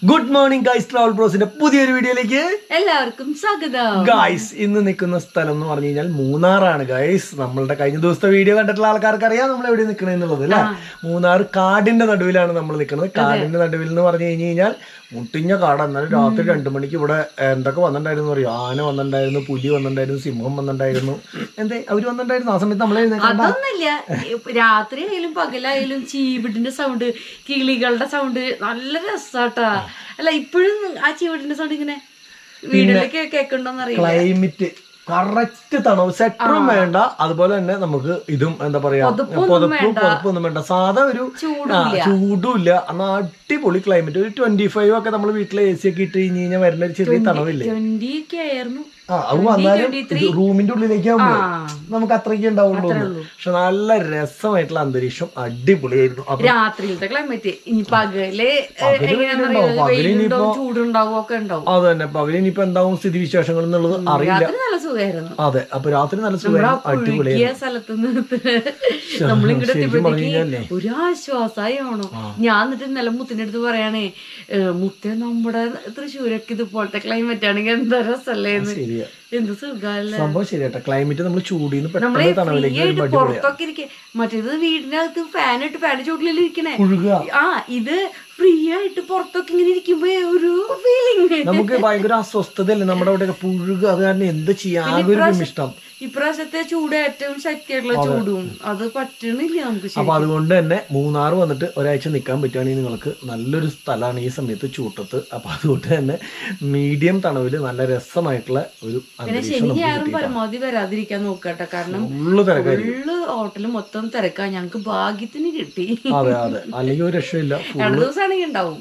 Good morning guys, travel ബ്രോസിന്റെ പുതിയൊരു വീഡിയോയിലേക്ക് എല്ലാവർക്കും സ്വാഗതം. ഗൈസ്, ഇന്ന് നിൽക്കുന്ന സ്ഥലം എന്ന് പറഞ്ഞു കഴിഞ്ഞാൽ മൂന്നാറാണ്. ഗൈസ്, നമ്മളുടെ കഴിഞ്ഞ ദിവസത്തെ വീഡിയോ കണ്ടിട്ടുള്ള ആൾക്കാർക്ക് അറിയാം നമ്മൾ എവിടെ നിൽക്കണെന്നുള്ളത് അല്ലെ. മൂന്നാർ കാടിന്റെ നടുവിലാണ് നമ്മൾ നിൽക്കുന്നത്. കാടിന്റെ നടുവിൽ എന്ന് പറഞ്ഞു കഴിഞ്ഞാൽ മുട്ടിഞ്ഞ കാട്. എന്നാലും രാത്രി 2 മണിക്ക് ഇവിടെ എന്തൊക്കെ വന്നിട്ടുണ്ടായിരുന്നു അറിയോ? ആന വന്നിട്ടുണ്ടായിരുന്നു, പുലി വന്നിട്ടുണ്ടായിരുന്നു, സിംഹം വന്നിട്ടുണ്ടായിരുന്നു. എന്തേ അവര് വന്നിട്ടുണ്ടായിരുന്നു ആ സമയത്ത് നമ്മളെ അതൊന്നുമില്ല. രാത്രി ആയാലും പകലായാലും ചീവിടിന്റെ സൗണ്ട്, കിളികളുടെ സൗണ്ട് നല്ല രസാട്ടാ. അല്ല, ഇപ്പോഴും ആ ചീവിടിന്റെ സൗണ്ട് ഇങ്ങനെ വീട്ടിലേക്ക് കേൾക്കണ്ടോന്നറിയില്ല. ക്ലൈമറ്റ് കറക്റ്റ് തണവ്, സെറ്ററും വേണ്ട, അതുപോലെ തന്നെ നമുക്ക് ഇതും എന്താ പറയാ പുതപ്പൊന്നും വേണ്ട, സാധാ ഒരു ചൂടും ഇല്ല. എന്നാ അടിപൊളി ക്ലൈമറ്റ്. ഒരു 25 ഒക്കെ നമ്മൾ വീട്ടിലെ AC ഒക്കെ ഇട്ട് കഴിഞ്ഞ് കഴിഞ്ഞാൽ വരുന്ന ഒരു ചെറിയ തണവില്ലേ. 20 ഒക്കെ ആയിരുന്നു. അത് വന്നാലും റൂമിന്റെ ഉള്ളിലേക്ക് ആവുമ്പോ നമുക്ക് അത്രയ്ക്ക് ഉണ്ടാവുള്ളൂ. പക്ഷെ നല്ല രസമായിട്ടുള്ള അന്തരീക്ഷം, അടിപൊളിയായിരുന്നു. രാത്രിയിലത്തെ ക്ലൈമറ്റ്. ഇനി പകല് ചൂടുണ്ടാവും ഒക്കെ ഉണ്ടാവും. അത് തന്നെ, പകല് ഇനിയിപ്പോ എന്താവും സ്ഥിതി വിശേഷങ്ങൾ എന്നുള്ളത് അറിയില്ല. നല്ല സുഖമായിരുന്നു. അതെ, അപ്പൊ രാത്രി നല്ല സുഖമായിരുന്നു, അടിപൊളിയായിരുന്നു. സ്ഥലത്ത് നമ്മളിങ്ങോട്ട് ഒരു ആശ്വാസമാണോ. ഞാൻ എന്നിട്ട് ഇന്നലെ മുത്തിന്റെ അടുത്ത് പറയാണേ, മുത്ത നമ്മുടെ തൃശ്ശൂരൊക്കെ ഇതുപോലത്തെ ക്ലൈമറ്റ് ആണെങ്കിൽ എന്താ രസല്ലേന്ന്. എന്ത് സുഖല്ലേ സംഭവം. ശരിയാട്ടെ, ക്ലൈമറ്റ് നമ്മൾ ചൂടിന്ന് പുറത്തൊക്കെ ഇരിക്കേ. മറ്റേത് വീടിനകത്ത് ഫാൻ ചൂട്ടിലിരിക്കണേ. ഇത് ഫ്രീ ആയിട്ട് പുറത്തൊക്കെ ഇങ്ങനെ ഇരിക്കുമ്പോ ഒരു ഫീലിംഗ്, നമുക്ക് ഭയങ്കര അസ്വസ്ഥതയല്ലേ നമ്മുടെ അവിടെ പുഴുക. അത് കാരണം എന്ത് ചെയ്യാൻ ഇഷ്ടം. ഇപ്രാവശ്യത്തെ ചൂട് ഏറ്റവും ശക്തിയായിട്ടുള്ള ചൂടും അത് പറ്റണില്ല നമുക്ക്. അപ്പൊ അതുകൊണ്ട് തന്നെ മൂന്നാർ വന്നിട്ട് ഒരാഴ്ച നിൽക്കാൻ പറ്റുകയാണെങ്കിൽ നിങ്ങൾക്ക് നല്ലൊരു സ്ഥലമാണ് ഈ സമയത്ത് ചൂട്ടത്ത്. അപ്പൊ അതുകൊണ്ട് തന്നെ മീഡിയം തണവില് നല്ല രസമായിട്ടുള്ള ഒരു ശനിയാറും പരമാവധി വരാതിരിക്കാൻ നോക്കട്ടെ. കാരണം ഫുള്ള് ഹോട്ടല് മൊത്തം തിരക്കാ. ഞങ്ങക്ക് ഭാഗ്യത്തിന് കിട്ടി. അതെ അതെ, അല്ലെങ്കിൽ ഒരു രക്ഷയില്ല. 2 ദിവസമാണെങ്കിൽ ഉണ്ടാവും.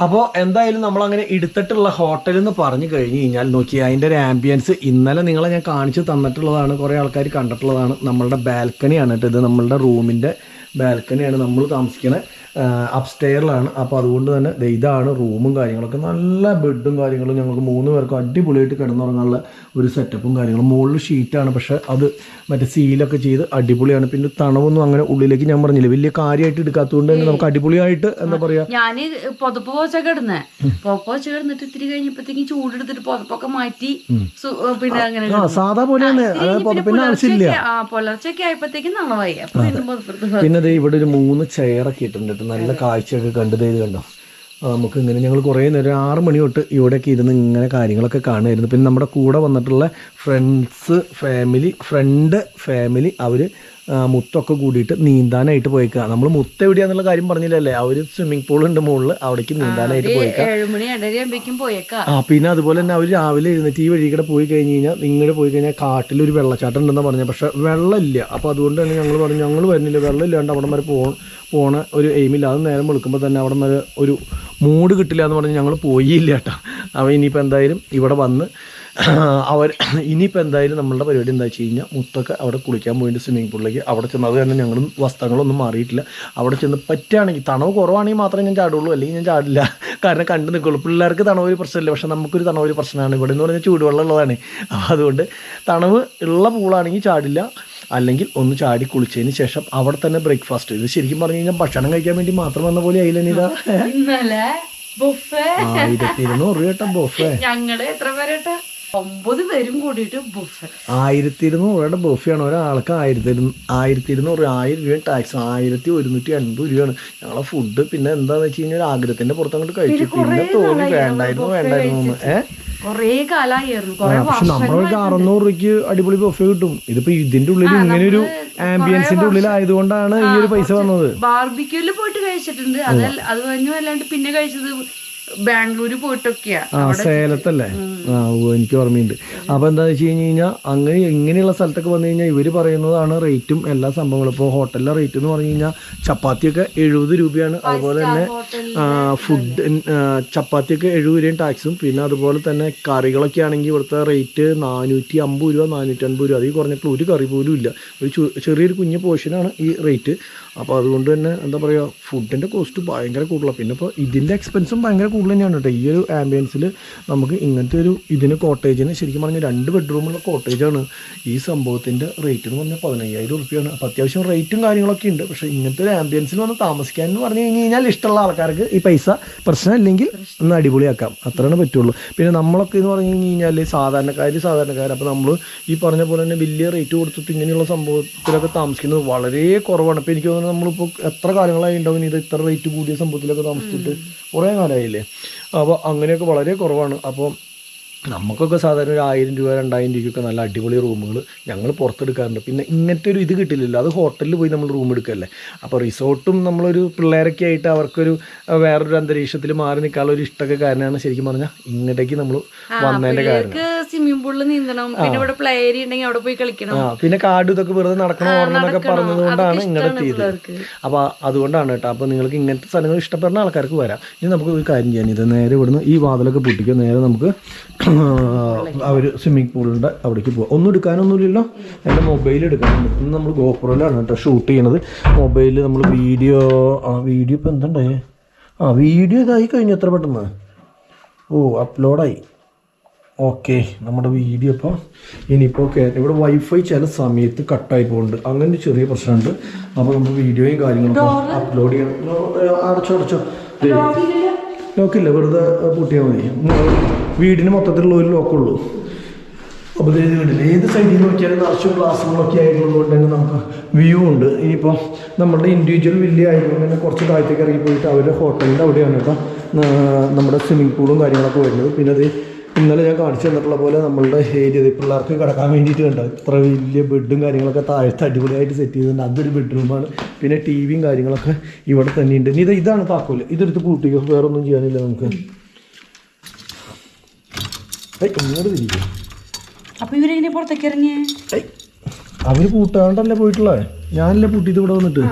അപ്പോൾ എന്തായാലും നമ്മളങ്ങനെ എടുത്തിട്ടുള്ള ഹോട്ടൽ എന്ന് പറഞ്ഞു കഴിഞ്ഞ് കഴിഞ്ഞാൽ നോക്കി അതിൻ്റെ ഒരു ആംബിയൻസ് ഇന്നലെ നിങ്ങളെ ഞാൻ കാണിച്ച് തന്നിട്ടുള്ളതാണ്, കുറേ ആൾക്കാർ കണ്ടിട്ടുള്ളതാണ്. നമ്മളുടെ ബാൽക്കണിയാണ് കേട്ടോ ഇത്. നമ്മളുടെ റൂമിൻ്റെ ബാൽക്കണിയാണ്, നമ്മൾ താമസിക്കണ അപ്സ്റ്റെയറിലാണ്. അപ്പോൾ അതുകൊണ്ട് തന്നെ ഇതാണ് റൂമും കാര്യങ്ങളൊക്കെ. നല്ല ബെഡും കാര്യങ്ങളും, ഞങ്ങൾക്ക് 3 പേർക്കും അടിപൊളിയായിട്ട് കിടന്നുറങ്ങാനുള്ള ഒരു സെറ്റപ്പും കാര്യങ്ങളും. മുകളിൽ ഷീറ്റാണ്, പക്ഷേ അത് മറ്റേ സീലൊക്കെ ചെയ്ത് അടിപൊളിയാണ്. പിന്നെ തണവൊന്നും അങ്ങനെ ഉള്ളിലേക്ക് ഞാൻ പറഞ്ഞില്ല വലിയ കാര്യമായിട്ട് എടുക്കാത്തതുകൊണ്ട് തന്നെ നമുക്ക് അടിപൊളിയായിട്ട് എന്താ പറയാ. ഞാൻ പുതപ്പ് പോച്ച കിടന്നേ, പോച്ച കിടന്നിട്ട് ഇത്തിരി കഴിഞ്ഞപ്പോഴത്തേക്കും ചൂടെടുത്തിട്ട് പുതപ്പൊക്കെ മാറ്റി പിന്നെ അങ്ങനെ സാധാ പോലെയാണ്. പിന്നെ ആവശ്യമില്ല. പുലർച്ചയൊക്കെ ആയപ്പോഴത്തേക്കും നളവായി. പിന്നെ ഇവിടെ ഒരു 3 ചെയറൊക്കെ ഇട്ടിട്ടുണ്ട്, നല്ല കാഴ്ചയൊക്കെ കണ്ടത്. ഇത് കണ്ടോ, നമുക്ക് ഇങ്ങനെ ഞങ്ങൾ കുറേ നേരം 6 മണി തൊട്ട് ഇവിടെയൊക്കെ ഇരുന്ന് ഇങ്ങനെ കാര്യങ്ങളൊക്കെ കാണുമായിരുന്നു. പിന്നെ നമ്മുടെ കൂടെ വന്നിട്ടുള്ള ഫ്രണ്ട് ഫാമിലി അവർ മുത്തൊക്കെ കൂടിയിട്ട് നീന്താനായിട്ട് പോയേക്കുക. നമ്മൾ മുത്ത എവിടെയാന്നുള്ള കാര്യം പറഞ്ഞില്ലല്ലേ. അവർ സ്വിമ്മിംഗ് പൂൾ ഉണ്ട് മുകളിൽ, അവിടേക്ക് നീന്താനായിട്ട് പോയേക്കാം. പിന്നെ അതുപോലെ തന്നെ അവർ രാവിലെ എഴുന്നേറ്റ് ഈ വഴികൂടെ പോയി കഴിഞ്ഞ് കഴിഞ്ഞാൽ ഇങ്ങോട്ട് പോയി കഴിഞ്ഞാൽ കാട്ടിലൊരു വെള്ളച്ചാട്ടം ഉണ്ടെന്ന് പറഞ്ഞാൽ, പക്ഷെ വെള്ളമില്ല. അപ്പോൾ അതുകൊണ്ട് തന്നെ ഞങ്ങൾ പറഞ്ഞു ഞങ്ങൾ വരുന്നില്ല, വെള്ളം ഇല്ലാണ്ട് അവിടെ വരെ പോണ ഒരു എയിമില്ല. അത് നേരം വെളുക്കുമ്പോൾ തന്നെ അവിടെ വരെ ഒരു മൂഡ് കിട്ടില്ല എന്ന് പറഞ്ഞ് ഞങ്ങൾ പോയില്ല കേട്ടോ. അപ്പോൾ ഇനിയിപ്പോൾ എന്തായാലും ഇവിടെ വന്ന് ഇനിയിപ്പോൾ എന്തായാലും നമ്മളുടെ പരിപാടി എന്താ വെച്ച് കഴിഞ്ഞാൽ മുത്തൊക്കെ അവിടെ കുളിക്കാൻ പോയിട്ട് സ്വിമ്മിംഗ് പൂളിലേക്ക് അവിടെ ചെന്ന്, അത് തന്നെ ഞങ്ങളും വസ്ത്രങ്ങളൊന്നും മാറിയിട്ടില്ല. അവിടെ ചെന്ന് പറ്റുകയാണെങ്കിൽ തണവ് കുറവാണെങ്കിൽ മാത്രമേ ഞാൻ ചാടുള്ളൂ, അല്ലെങ്കിൽ ഞാൻ ചാടില്ല. കാരണം കണ്ടു നിൽക്കുള്ളൂ. പിള്ളേർക്ക് തണവ് ഒരു പ്രശ്നമില്ല, പക്ഷെ നമുക്കൊരു തണവ് ഒരു പ്രശ്നമാണ്. ഇവിടെ എന്ന് പറഞ്ഞാൽ ചൂടുവെള്ളം ഉള്ളതാണ്. അപ്പോൾ അതുകൊണ്ട് തണവ് ഉള്ള പൂളാണെങ്കിൽ ചാടില്ല, അല്ലെങ്കിൽ ഒന്ന് ചാടി കുളിച്ചതിന് ശേഷം അവിടെ തന്നെ ബ്രേക്ക്ഫാസ്റ്റ്. ഇത് ശരിക്കും പറഞ്ഞു കഴിഞ്ഞാൽ ഭക്ഷണം കഴിക്കാൻ വേണ്ടി മാത്രം വന്ന പോലെ ആയില്ല. ഇതാ 1200 രൂപ ബൊഫേ. ഞങ്ങളുടെ എത്ര പേരേട്ടാ? 9 പേരും കൂടിയിട്ട് ബൊഫേ. 1200 രൂപയുടെ ബൊഫയാണ്. ഒരാൾക്ക് 1200, 1000 രൂപ ടാക്സ്, 1150 രൂപയാണ് ഞങ്ങളെ ഫുഡ്. പിന്നെ എന്താന്ന് വെച്ച് കഴിഞ്ഞാൽ ആഗ്രഹത്തിന്റെ പുറത്തങ്ങോട്ട് കഴിച്ചു. പിന്നെ തോന്നി വേണ്ടായിരുന്നു. കൊറേ കാലായിരുന്നു. പക്ഷെ നമ്മളൊക്കെ 600 രൂപയ്ക്ക് അടിപൊളി ബൊഫേ കിട്ടും. ഇതിപ്പോ ഇതിന്റെ ഉള്ളിൽ ഇങ്ങനെ ഒരു ആംബിയൻസിന്റെ ഉള്ളിലായതുകൊണ്ടാണ് ഈ ഒരു പൈസ വന്നത്. ബാർബിക്യൂല് പോയിട്ട് കഴിച്ചിട്ടുണ്ട്, അത് കഴിഞ്ഞു. അല്ലാണ്ട് പിന്നെ കഴിച്ചത് ബാംഗ്ലൂര് പോയിട്ടൊക്കെയാ, സേലത്തല്ലേ. എനിക്ക് ഓർമ്മയുണ്ട്. അപ്പൊ എന്താന്ന് വെച്ച് കഴിഞ്ഞ് കഴിഞ്ഞാൽ ഇങ്ങനെയുള്ള സ്ഥലത്തൊക്കെ വന്നു കഴിഞ്ഞാൽ ഇവര് പറയുന്നതാണ് റേറ്റും എല്ലാ സംഭവങ്ങളും. ഇപ്പോൾ ഹോട്ടലിലെ റേറ്റ് എന്ന് പറഞ്ഞു കഴിഞ്ഞാൽ ചപ്പാത്തിയൊക്കെ 70 രൂപയാണ്. അതുപോലെ തന്നെ ഫുഡ് ചപ്പാത്തിയൊക്കെ 70 രൂപയും ടാക്സും. പിന്നെ അതുപോലെ തന്നെ കറികളൊക്കെ ആണെങ്കിൽ ഇവിടുത്തെ റേറ്റ് 450 രൂപ, 450 രൂപ. അതിൽ കുറഞ്ഞിട്ടുള്ള ഒരു കറി പോലും ഇല്ല. ഒരു ചെറിയൊരു കുഞ്ഞു പോർഷനാണ് ഈ റേറ്റ്. അപ്പോൾ അതുകൊണ്ട് തന്നെ എന്താ പറയുക, ഫുഡിൻ്റെ കോസ്റ്റ് ഭയങ്കര കൂടുതലാണ്. പിന്നെ ഇപ്പോൾ ഇതിൻ്റെ എക്സ്പെൻസും ഭയങ്കര കൂടുതൽ തന്നെയാണ് കേട്ടോ. ഈ ഒരു ആംബിയൻസിൽ നമുക്ക് ഇങ്ങനത്തെ ഒരു ഇതിന് കോട്ടേജിന് ശരിക്കും പറഞ്ഞാൽ 2 ബെഡ്റൂമുള്ള കോട്ടേജാണ്. ഈ സംഭവത്തിൻ്റെ റേറ്റ് എന്ന് പറഞ്ഞാൽ 15,000 റുപ്യാണ്. അപ്പോൾ അത്യാവശ്യം റേറ്റും കാര്യങ്ങളൊക്കെ ഉണ്ട്. പക്ഷേ ഇങ്ങനത്തെ ഒരു ആംബിയൻസിൽ വന്ന് താമസിക്കാൻ എന്ന് പറഞ്ഞു കഴിഞ്ഞാൽ ഇഷ്ടമുള്ള ആൾക്കാർക്ക് ഈ പൈസ പ്രശ്നമില്ലെങ്കിൽ ഒന്ന് അടിപൊളിയാക്കാം, അത്രയാണ് പറ്റുള്ളൂ. പിന്നെ നമ്മളൊക്കെ എന്ന് പറഞ്ഞു കഴിഞ്ഞാൽ സാധാരണക്കാർ അപ്പോൾ നമ്മൾ ഈ പറഞ്ഞ പോലെ തന്നെ വലിയ റേറ്റ് കൊടുത്തിട്ട് ഇങ്ങനെയുള്ള സംഭവത്തിലൊക്കെ താമസിക്കുന്നത് വളരെ കുറവാണ്. ഇപ്പോൾ എനിക്ക് തോന്നുന്നത് നമ്മളിപ്പോൾ എത്ര കാലങ്ങളായി ഉണ്ടാവും ഇത് ഇത്ര റേറ്റ് കൂടിയ സംഭവത്തിലൊക്കെ താമസിച്ചിട്ട്, കുറേ കാലമായില്ലേ. അപ്പോൾ അങ്ങനെയൊക്കെ വളരെ കുറവാണ്. അപ്പോൾ നമുക്കൊക്കെ സാധാരണ ഒരു 1000 രൂപ 2000 രൂപയ്ക്കൊക്കെ നല്ല അടിപൊളി റൂമുകൾ ഞങ്ങൾ പുറത്തെടുക്കാറുണ്ട്. പിന്നെ ഇങ്ങനത്തെ ഒരു ഇത് കിട്ടില്ലല്ലോ, അത് ഹോട്ടലിൽ പോയി നമ്മൾ റൂം എടുക്കല്ലേ. അപ്പോൾ റിസോർട്ടും നമ്മളൊരു പിള്ളേരൊക്കെ ആയിട്ട് അവർക്കൊരു വേറൊരു അന്തരീക്ഷത്തിൽ മാറി നിൽക്കാനുള്ള ഒരു ഇഷ്ടമൊക്കെ കാരണമാണ് ശരിക്കും പറഞ്ഞാൽ ഇങ്ങോട്ടേക്ക് നമ്മൾ വന്നതിൻ്റെ കാരണം. സ്വിമ്മിംഗ് പൂളിൽ നീന്തണം, പിന്നെ ഇവിടെ പ്ലേ ഏരിയ ഉണ്ടെങ്കിൽ അവിടെ പോയി കളിക്കണം. പിന്നെ കാട് ഇതൊക്കെ വെറുതെ നടക്കണം ഓർമ്മന്നൊക്കെ പറഞ്ഞത് കൊണ്ടാണ് ഇങ്ങനെ എത്തിയത്. അപ്പോൾ അതുകൊണ്ടാണ് കേട്ടോ. അപ്പോൾ നിങ്ങൾക്ക് ഇങ്ങനത്തെ സ്ഥലങ്ങൾ ഇഷ്ടപ്പെടുന്ന ആൾക്കാർക്ക് വരാം. ഇനി നമുക്ക് ഒരു കാര്യം ചെയ്യാൻ, ഇത് നേരെ ഇവിടുന്ന് ഈ വാതിലൊക്കെ പൊട്ടിക്കുക, നേരെ നമുക്ക് അവർ സ്വിമ്മിംഗ് പൂളിൻ്റെ അവിടേക്ക് പോകാം. ഒന്നും എടുക്കാനൊന്നുമില്ലല്ലോ, എൻ്റെ മൊബൈൽ എടുക്കാനുണ്ട്. ഇന്ന് നമ്മൾ ഗോപ്രോയിലാണ് കേട്ടോ ഷൂട്ട് ചെയ്യണത്. മൊബൈലിൽ നമ്മൾ വീഡിയോ ഇപ്പോൾ എന്തുണ്ടേ, വീഡിയോ ഇതായി കഴിഞ്ഞു എത്ര പെട്ടെന്ന്. അപ്ലോഡായി. ഓക്കെ, നമ്മുടെ വീഡിയോ ഇപ്പോൾ ഇനിയിപ്പോൾ ഇവിടെ വൈഫൈ ചില സമയത്ത് കട്ടായി പോകുന്നുണ്ട്, അങ്ങനെ ചെറിയ പ്രശ്നമുണ്ട്. അപ്പോൾ നമ്മൾ വീഡിയോയും കാര്യങ്ങളൊക്കെ അപ്ലോഡ് ചെയ്യണം. അടച്ചോ ലോക്കില്ല, വെറുതെ പൂട്ടിയാൽ മതി. വീടിന് മൊത്തത്തിലുള്ള ഒരു ലോക്കുള്ളൂ. അപ്പോൾ വീടില്ല, ഏത് സൈഡിൽ നോക്കിയാലും നിറച്ചും ഗ്ലാസുകളൊക്കെ ആയിട്ടുള്ളത് കൊണ്ട് തന്നെ നമുക്ക് വ്യൂ ഉണ്ട്. ഇനിയിപ്പോൾ നമ്മളുടെ ഇൻഡിവിജ്വൽ വില്ല ആയതുകൊണ്ട് തന്നെ കുറച്ച് താഴത്തേക്ക് ഇറങ്ങി പോയിട്ട് അവരുടെ ഹോട്ടലിൻ്റെ അവിടെയാണ് കേട്ടോ നമ്മുടെ സ്വിമ്മിംഗ് പൂളും കാര്യങ്ങളൊക്കെ വരുന്നത്. പിന്നെ അത് ഇന്നലെ ഞാൻ കാണിച്ചു തന്നിട്ടുള്ള പോലെ നമ്മളുടെ ഏരിയ പിള്ളേർക്ക് കിടക്കാൻ വേണ്ടിയിട്ട് കണ്ടോ ഇത്ര വലിയ ബെഡും കാര്യങ്ങളൊക്കെ താഴത്ത് അടിപൊളിയായിട്ട് സെറ്റ് ചെയ്തിട്ടുണ്ട്. അതൊരു ബെഡ്റൂമാണ്. പിന്നെ ടി വിയും കാര്യങ്ങളൊക്കെ ഇവിടെ തന്നെയുണ്ട്. ഇനി ഇതാണ് താക്കോല്, ഇതെടുത്ത് പൂട്ടിക്കോ, വേറെ ഒന്നും ചെയ്യാനില്ല നമുക്ക്. ഇങ്ങോട്ട് തിരിക്കും. അപ്പോൾ ഇവരെങ്ങനെ പുറത്തേക്ക് ഇറങ്ങിയേ? അവർ പൂട്ടാണ്ടല്ലേ പോയിട്ടുള്ളത്, ഞാനല്ലേ പൂട്ടിയിട്ട് ഇവിടെ വന്നിട്ട്.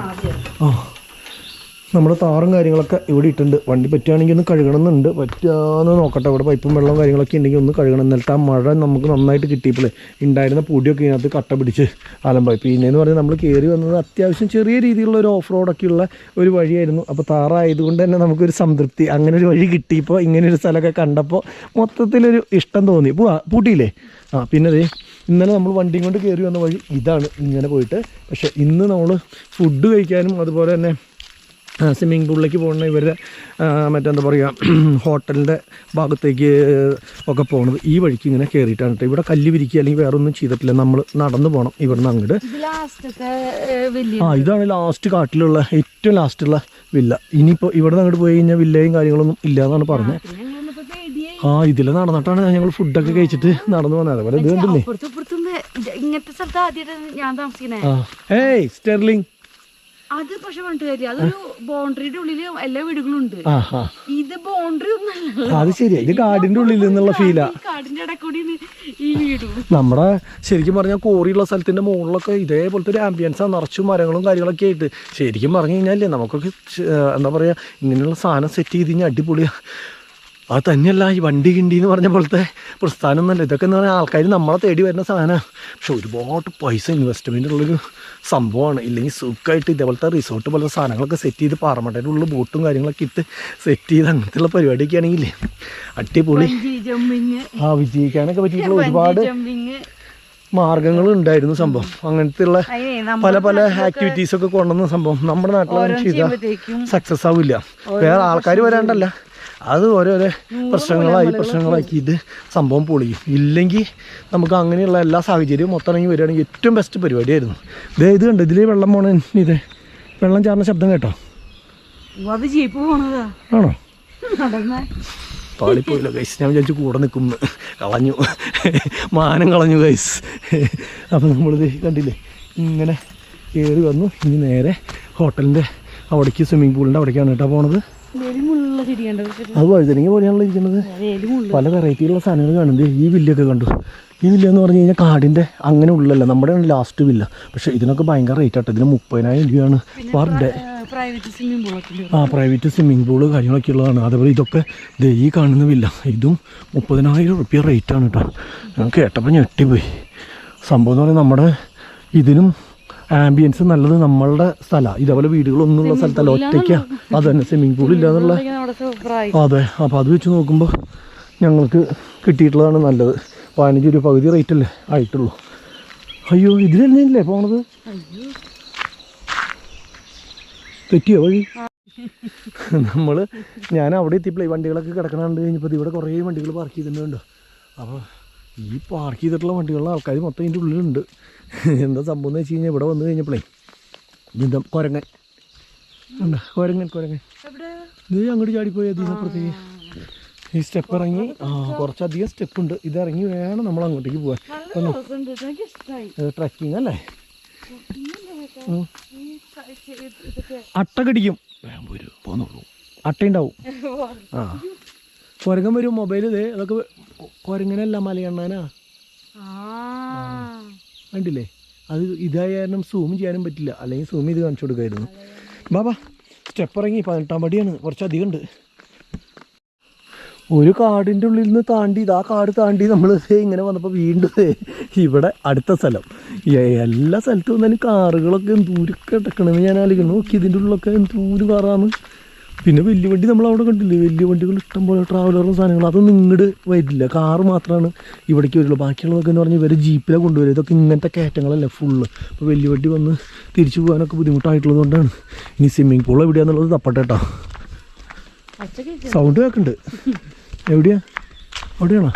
നമ്മുടെ താറും കാര്യങ്ങളൊക്കെ ഇവിടെ ഇട്ടുണ്ട്. വണ്ടി പറ്റുകയാണെങ്കിൽ ഒന്ന് കഴുകണമെന്നുണ്ട്, പറ്റുകയെന്ന് നോക്കട്ടെ. ഇവിടെ പൈപ്പും വെള്ളം കാര്യങ്ങളൊക്കെ ഉണ്ടെങ്കിൽ ഒന്ന് കഴുകണം. എന്നിട്ട് ആ മഴ നമുക്ക് നന്നായിട്ട് കിട്ടിയപ്പോഴേ ഉണ്ടായിരുന്ന പൊടിയൊക്കെ ഇതിനകത്ത് കട്ട പിടിച്ച് ആലമ്പായി. പിന്നെയെന്ന് പറഞ്ഞാൽ നമ്മൾ കയറി വന്നത് അത്യാവശ്യം ചെറിയ രീതിയിലുള്ള ഒരു ഓഫ് റോഡൊക്കെയുള്ള ഒരു വഴിയായിരുന്നു. അപ്പോൾ താറായതുകൊണ്ട് തന്നെ നമുക്കൊരു സംതൃപ്തി, അങ്ങനെ ഒരു വഴി കിട്ടിയപ്പോൾ ഇങ്ങനെയൊരു സ്ഥലമൊക്കെ കണ്ടപ്പോൾ മൊത്തത്തിലൊരു ഇഷ്ടം തോന്നി. പൂട്ടിയില്ലേ? പിന്നെ ഇന്നലെ നമ്മൾ വണ്ടിയും കൊണ്ട് കയറി വന്ന വഴി ഇതാണ് ഇങ്ങനെ പോയിട്ട്. പക്ഷേ ഇന്ന് നമ്മൾ ഫുഡ് കഴിക്കാനും അതുപോലെ തന്നെ സ്വിമ്മിംഗ് പൂളിലേക്ക് പോകുന്ന ഇവരുടെ മറ്റെന്താ പറയുക ഹോട്ടലിൻ്റെ ഭാഗത്തേക്ക് ഒക്കെ പോകുന്നത് ഈ വഴിക്ക് ഇങ്ങനെ കയറിയിട്ടാണ് കേട്ടോ. ഇവിടെ കല്ല് വിരിക്കുക അല്ലെങ്കിൽ വേറെ ഒന്നും ചെയ്തിട്ടില്ല, നമ്മൾ നടന്നു പോകണം ഇവിടുന്ന് അങ്ങോട്ട്. ഇതാണ് ലാസ്റ്റ് കാട്ടിലുള്ള ഏറ്റവും ലാസ്റ്റുള്ള വില്ല. ഇനിയിപ്പോൾ ഇവിടെ നിന്ന് അങ്ങോട്ട് പോയി കഴിഞ്ഞാൽ വില്ലയും കാര്യങ്ങളൊന്നും ഇല്ല എന്നാണ് പറഞ്ഞത്. ഇതിൽ നടന്നിട്ടാണ് ഞങ്ങൾ ഫുഡൊക്കെ കഴിച്ചിട്ട് നടന്നു വന്നത്. അതുപോലെ ഇത് കണ്ടില്ലേ ഇങ്ങനത്തെ സ്ഥലത്ത് ആദ്യമായിട്ട് ഞാൻ താമസിക്കണേ. സ്റ്റെർലിംഗ് അത് പക്ഷെ പറഞ്ഞിട്ട് കാര്യം, അതൊരു ബൗണ്ടറിയുടെ ഉള്ളില് എല്ലാ വീടുകളും ഉണ്ട്. ഇത് ബൗണ്ടറി ഒന്നല്ല, അത് ശരിയാ, ഇത് കാടിന്റെ ഉള്ളിൽ നിന്നുള്ള ഫീലാ. കാടിന്റെ ഇടക്കൂടി ഈ വീടും. നമ്മുടെ ശരിക്കും പറഞ്ഞാൽ കോറിയുള്ള സ്ഥലത്തിന്റെ മുകളിലൊക്കെ ഇതേപോലത്തെ ഒരു ആംബിയൻസാ, നിറച്ചും മരങ്ങളും കാര്യങ്ങളൊക്കെ ആയിട്ട്. ശരിക്കും പറഞ്ഞു കഴിഞ്ഞാലേ നമുക്കൊക്കെ എന്താ പറയാ ഇങ്ങനെയുള്ള സാധനം സെറ്റ് ചെയ്ത് കഴിഞ്ഞാൽ അടിപൊളിയാ. അത് തന്നെയല്ല ഈ വണ്ടി കിണ്ടി എന്ന് പറഞ്ഞ പോലത്തെ പ്രസ്ഥാനം എന്നല്ല ഇതൊക്കെ എന്ന് പറഞ്ഞാൽ ആൾക്കാർ നമ്മളെ തേടി വരുന്ന സാധനമാണ്. പക്ഷെ ഒരുപാട് പൈസ ഇൻവെസ്റ്റ്മെൻ്റ് ഉള്ളൊരു സംഭവമാണ്. ഇല്ലെങ്കിൽ സുഖമായിട്ട് ഇതേപോലത്തെ റിസോർട്ട് പോലത്തെ സാധനങ്ങളൊക്കെ സെറ്റ് ചെയ്ത് പാറമട്ടയുടെ ഉള്ളിൽ ബോട്ടും കാര്യങ്ങളൊക്കെ ഇട്ട് സെറ്റ് ചെയ്ത് അങ്ങനത്തെയുള്ള പരിപാടിയൊക്കെ ആണെങ്കിലേ അടിപൊളി. വിജയിക്കാനൊക്കെ പറ്റിയിട്ടുള്ള ഒരുപാട് മാർഗങ്ങൾ ഉണ്ടായിരുന്നു സംഭവം. അങ്ങനത്തെ ഉള്ള പല പല ആക്ടിവിറ്റീസൊക്കെ കൊണ്ടുവന്ന സംഭവം നമ്മുടെ നാട്ടിൽ ചെയ്താൽ സക്സസ് ആവില്ല. വേറെ ആൾക്കാർ വരാണ്ടല്ല, അത് ഓരോരോ പ്രശ്നങ്ങളാക്കിയിട്ട് സംഭവം പൊളിയും. ഇല്ലെങ്കിൽ നമുക്ക് അങ്ങനെയുള്ള എല്ലാ സാഹചര്യവും മൊത്തം ഇറങ്ങി വരികയാണെങ്കിൽ ഏറ്റവും ബെസ്റ്റ് പരിപാടിയായിരുന്നു. ഇത് കണ്ടോ, ഇതിൽ വെള്ളം പോണ ഇത് വെള്ളം ചാർന്ന ശബ്ദം കേട്ടോ? ആണോ? പാളിപ്പോയില്ല ഗൈസ്, ഞാൻ വിചാരിച്ചു കൂടെ നിൽക്കുന്നു, കളഞ്ഞു, മാനം കളഞ്ഞു ഗൈസ്. അപ്പം നമ്മളിത് കണ്ടില്ലേ ഇങ്ങനെ കയറി വന്നു. ഇനി നേരെ ഹോട്ടലിൻ്റെ അവിടേക്ക് സ്വിമ്മിംഗ് പൂളിൻ്റെ അവിടേക്കാണ് കേട്ടോ പോണത്. അത് വഴുതനങ്ങ പോലെയാണല്ലോ ഇരിക്കുന്നത്. പല വെറൈറ്റിയുള്ള സാധനങ്ങൾ കാണുന്നത്. ഈ വില്ലൊക്കെ കണ്ടു. ഈ വില്ല എന്ന് പറഞ്ഞു കഴിഞ്ഞാൽ കാടിൻ്റെ അങ്ങനെ ഉള്ളല്ല, നമ്മുടെ ലാസ്റ്റ് വില്ല. പക്ഷേ ഇതിനൊക്കെ ഭയങ്കര റേറ്റ് ആട്ടോ. ഇതിന് 30,000 രൂപയാണ് per day. Private swimming pool കാര്യങ്ങളൊക്കെ ഉള്ളതാണ്. അതേപോലെ ഇതൊക്കെ ഈ കാണുന്ന വില്ല, ഇതും 30,000 റുപ്യ റേറ്റാണ് കേട്ടോ. ഞാൻ കേട്ടപ്പോൾ ഞെട്ടിപ്പോയി. സംഭവം എന്ന് പറഞ്ഞാൽ നമ്മുടെ ഇതിനും ആംബിയൻസ് നല്ലത് നമ്മളുടെ സ്ഥലമാണ്. ഇതേപോലെ വീടുകളൊന്നുള്ള സ്ഥലത്തല്ല, ഒറ്റയ്ക്കാ. അത് തന്നെ സ്വിമ്മിംഗ് പൂൾ ഇല്ല എന്നുള്ള. അതെ, അപ്പോൾ അത് വെച്ച് നോക്കുമ്പോൾ ഞങ്ങൾക്ക് കിട്ടിയിട്ടുള്ളതാണ് നല്ലത്. 15 രൂപ പകുതി റേറ്റ് അല്ലേ ആയിട്ടുള്ളൂ. അയ്യോ, ഇതിൽ തന്നെയല്ലേ പോണത്? തെറ്റിയോ വഴി? ഞാൻ അവിടെ എത്തിയപ്പോഴേ വണ്ടികളൊക്കെ കിടക്കണുണ്ട് കഴിഞ്ഞപ്പോൾ ഇവിടെ കുറേ വണ്ടികൾ പാർക്ക് ചെയ്തിട്ടുണ്ട്. അപ്പോൾ ഈ പാർക്ക് ചെയ്തിട്ടുള്ള വണ്ടികളുടെ ആൾക്കാർ മൊത്തം ഇതിൻ്റെ ഉള്ളിലുണ്ട്. എന്താ സംഭവം എന്ന് വെച്ച് കഴിഞ്ഞാൽ ഇവിടെ വന്നു കഴിഞ്ഞപ്പോഴേ എന്താ കുരങ്ങൻ ഉണ്ട്. കുരങ്ങൻ ഇത് അങ്ങോട്ട് ചാടിപ്പോയി. അതിനപ്പുറത്തേക്ക് ഈ സ്റ്റെപ്പ് ഇറങ്ങി കുറച്ചധികം സ്റ്റെപ്പ് ഉണ്ട്. ഇതിറങ്ങി വേണം നമ്മൾ അങ്ങോട്ടേക്ക് പോകാൻ. ട്രക്കിങ് അല്ലേ? അട്ട കടിക്കും. പോന്നുള്ളൂ, അട്ടയുണ്ടാവും. കുരങ്ങൻ വരും. മൊബൈൽ ഇതേ അതൊക്കെ കുരങ്ങനല്ല, മലയണ്ണാനാ. കണ്ടില്ലേ? അത് ഇതായ കാരണം സൂം ചെയ്യാനും പറ്റില്ല, അല്ലെങ്കിൽ സൂം ചെയ്ത് കാണിച്ചു കൊടുക്കായിരുന്നു. ബാബാ സ്റ്റെപ്പ് ഇറങ്ങി 18-ാം പടിയാണ്, കുറച്ചധികം ഉണ്ട്. ഒരു കാടിൻ്റെ ഉള്ളിൽ നിന്ന് താണ്ടി ആ കാട് താണ്ടി നമ്മൾ ഇങ്ങനെ വന്നപ്പോൾ വീണ്ടും ഇവിടെ അടുത്ത സ്ഥലം. എല്ലാ സ്ഥലത്തും വന്നാലും കാറുകളൊക്കെ എന്തൂരൊക്കെ കിടക്കണമെന്ന് ഞാൻ ആലോചിക്കണം. നോക്കി ഇതിൻ്റെ ഉള്ളിലൊക്കെ എന്തൂര് കാറാണ്. പിന്നെ വലിയ വണ്ടി നമ്മളവിടെ കണ്ടില്ലേ, വലിയ വണ്ടികൾ ഇഷ്ടം പോലെ, ട്രാവലറും സാധനങ്ങളും. അതൊന്നും ഇങ്ങോട്ട് വരില്ല, കാറ് മാത്രമാണ് ഇവിടേക്ക് വരുള്ളൂ. ബാക്കിയുള്ളതൊക്കെ എന്ന് പറഞ്ഞാൽ ഇവർ ജീപ്പിലാണ് കൊണ്ടുവരും. ഇതൊക്കെ ഇങ്ങനത്തെ കയറ്റങ്ങളല്ലേ ഫുള്ള്. അപ്പോൾ വലിയ വണ്ടി വന്ന് തിരിച്ചു പോകാനൊക്കെ ബുദ്ധിമുട്ടായിട്ടുള്ളത് കൊണ്ടാണ്. ഇനി സ്വിമ്മിംഗ് പൂൾ എവിടെയാണെന്നുള്ളത് തപ്പട്ടെ കേട്ടോ. സൗണ്ട് കേൾക്കുന്നുണ്ട്. എവിടെയാ? അവിടെയാണോ?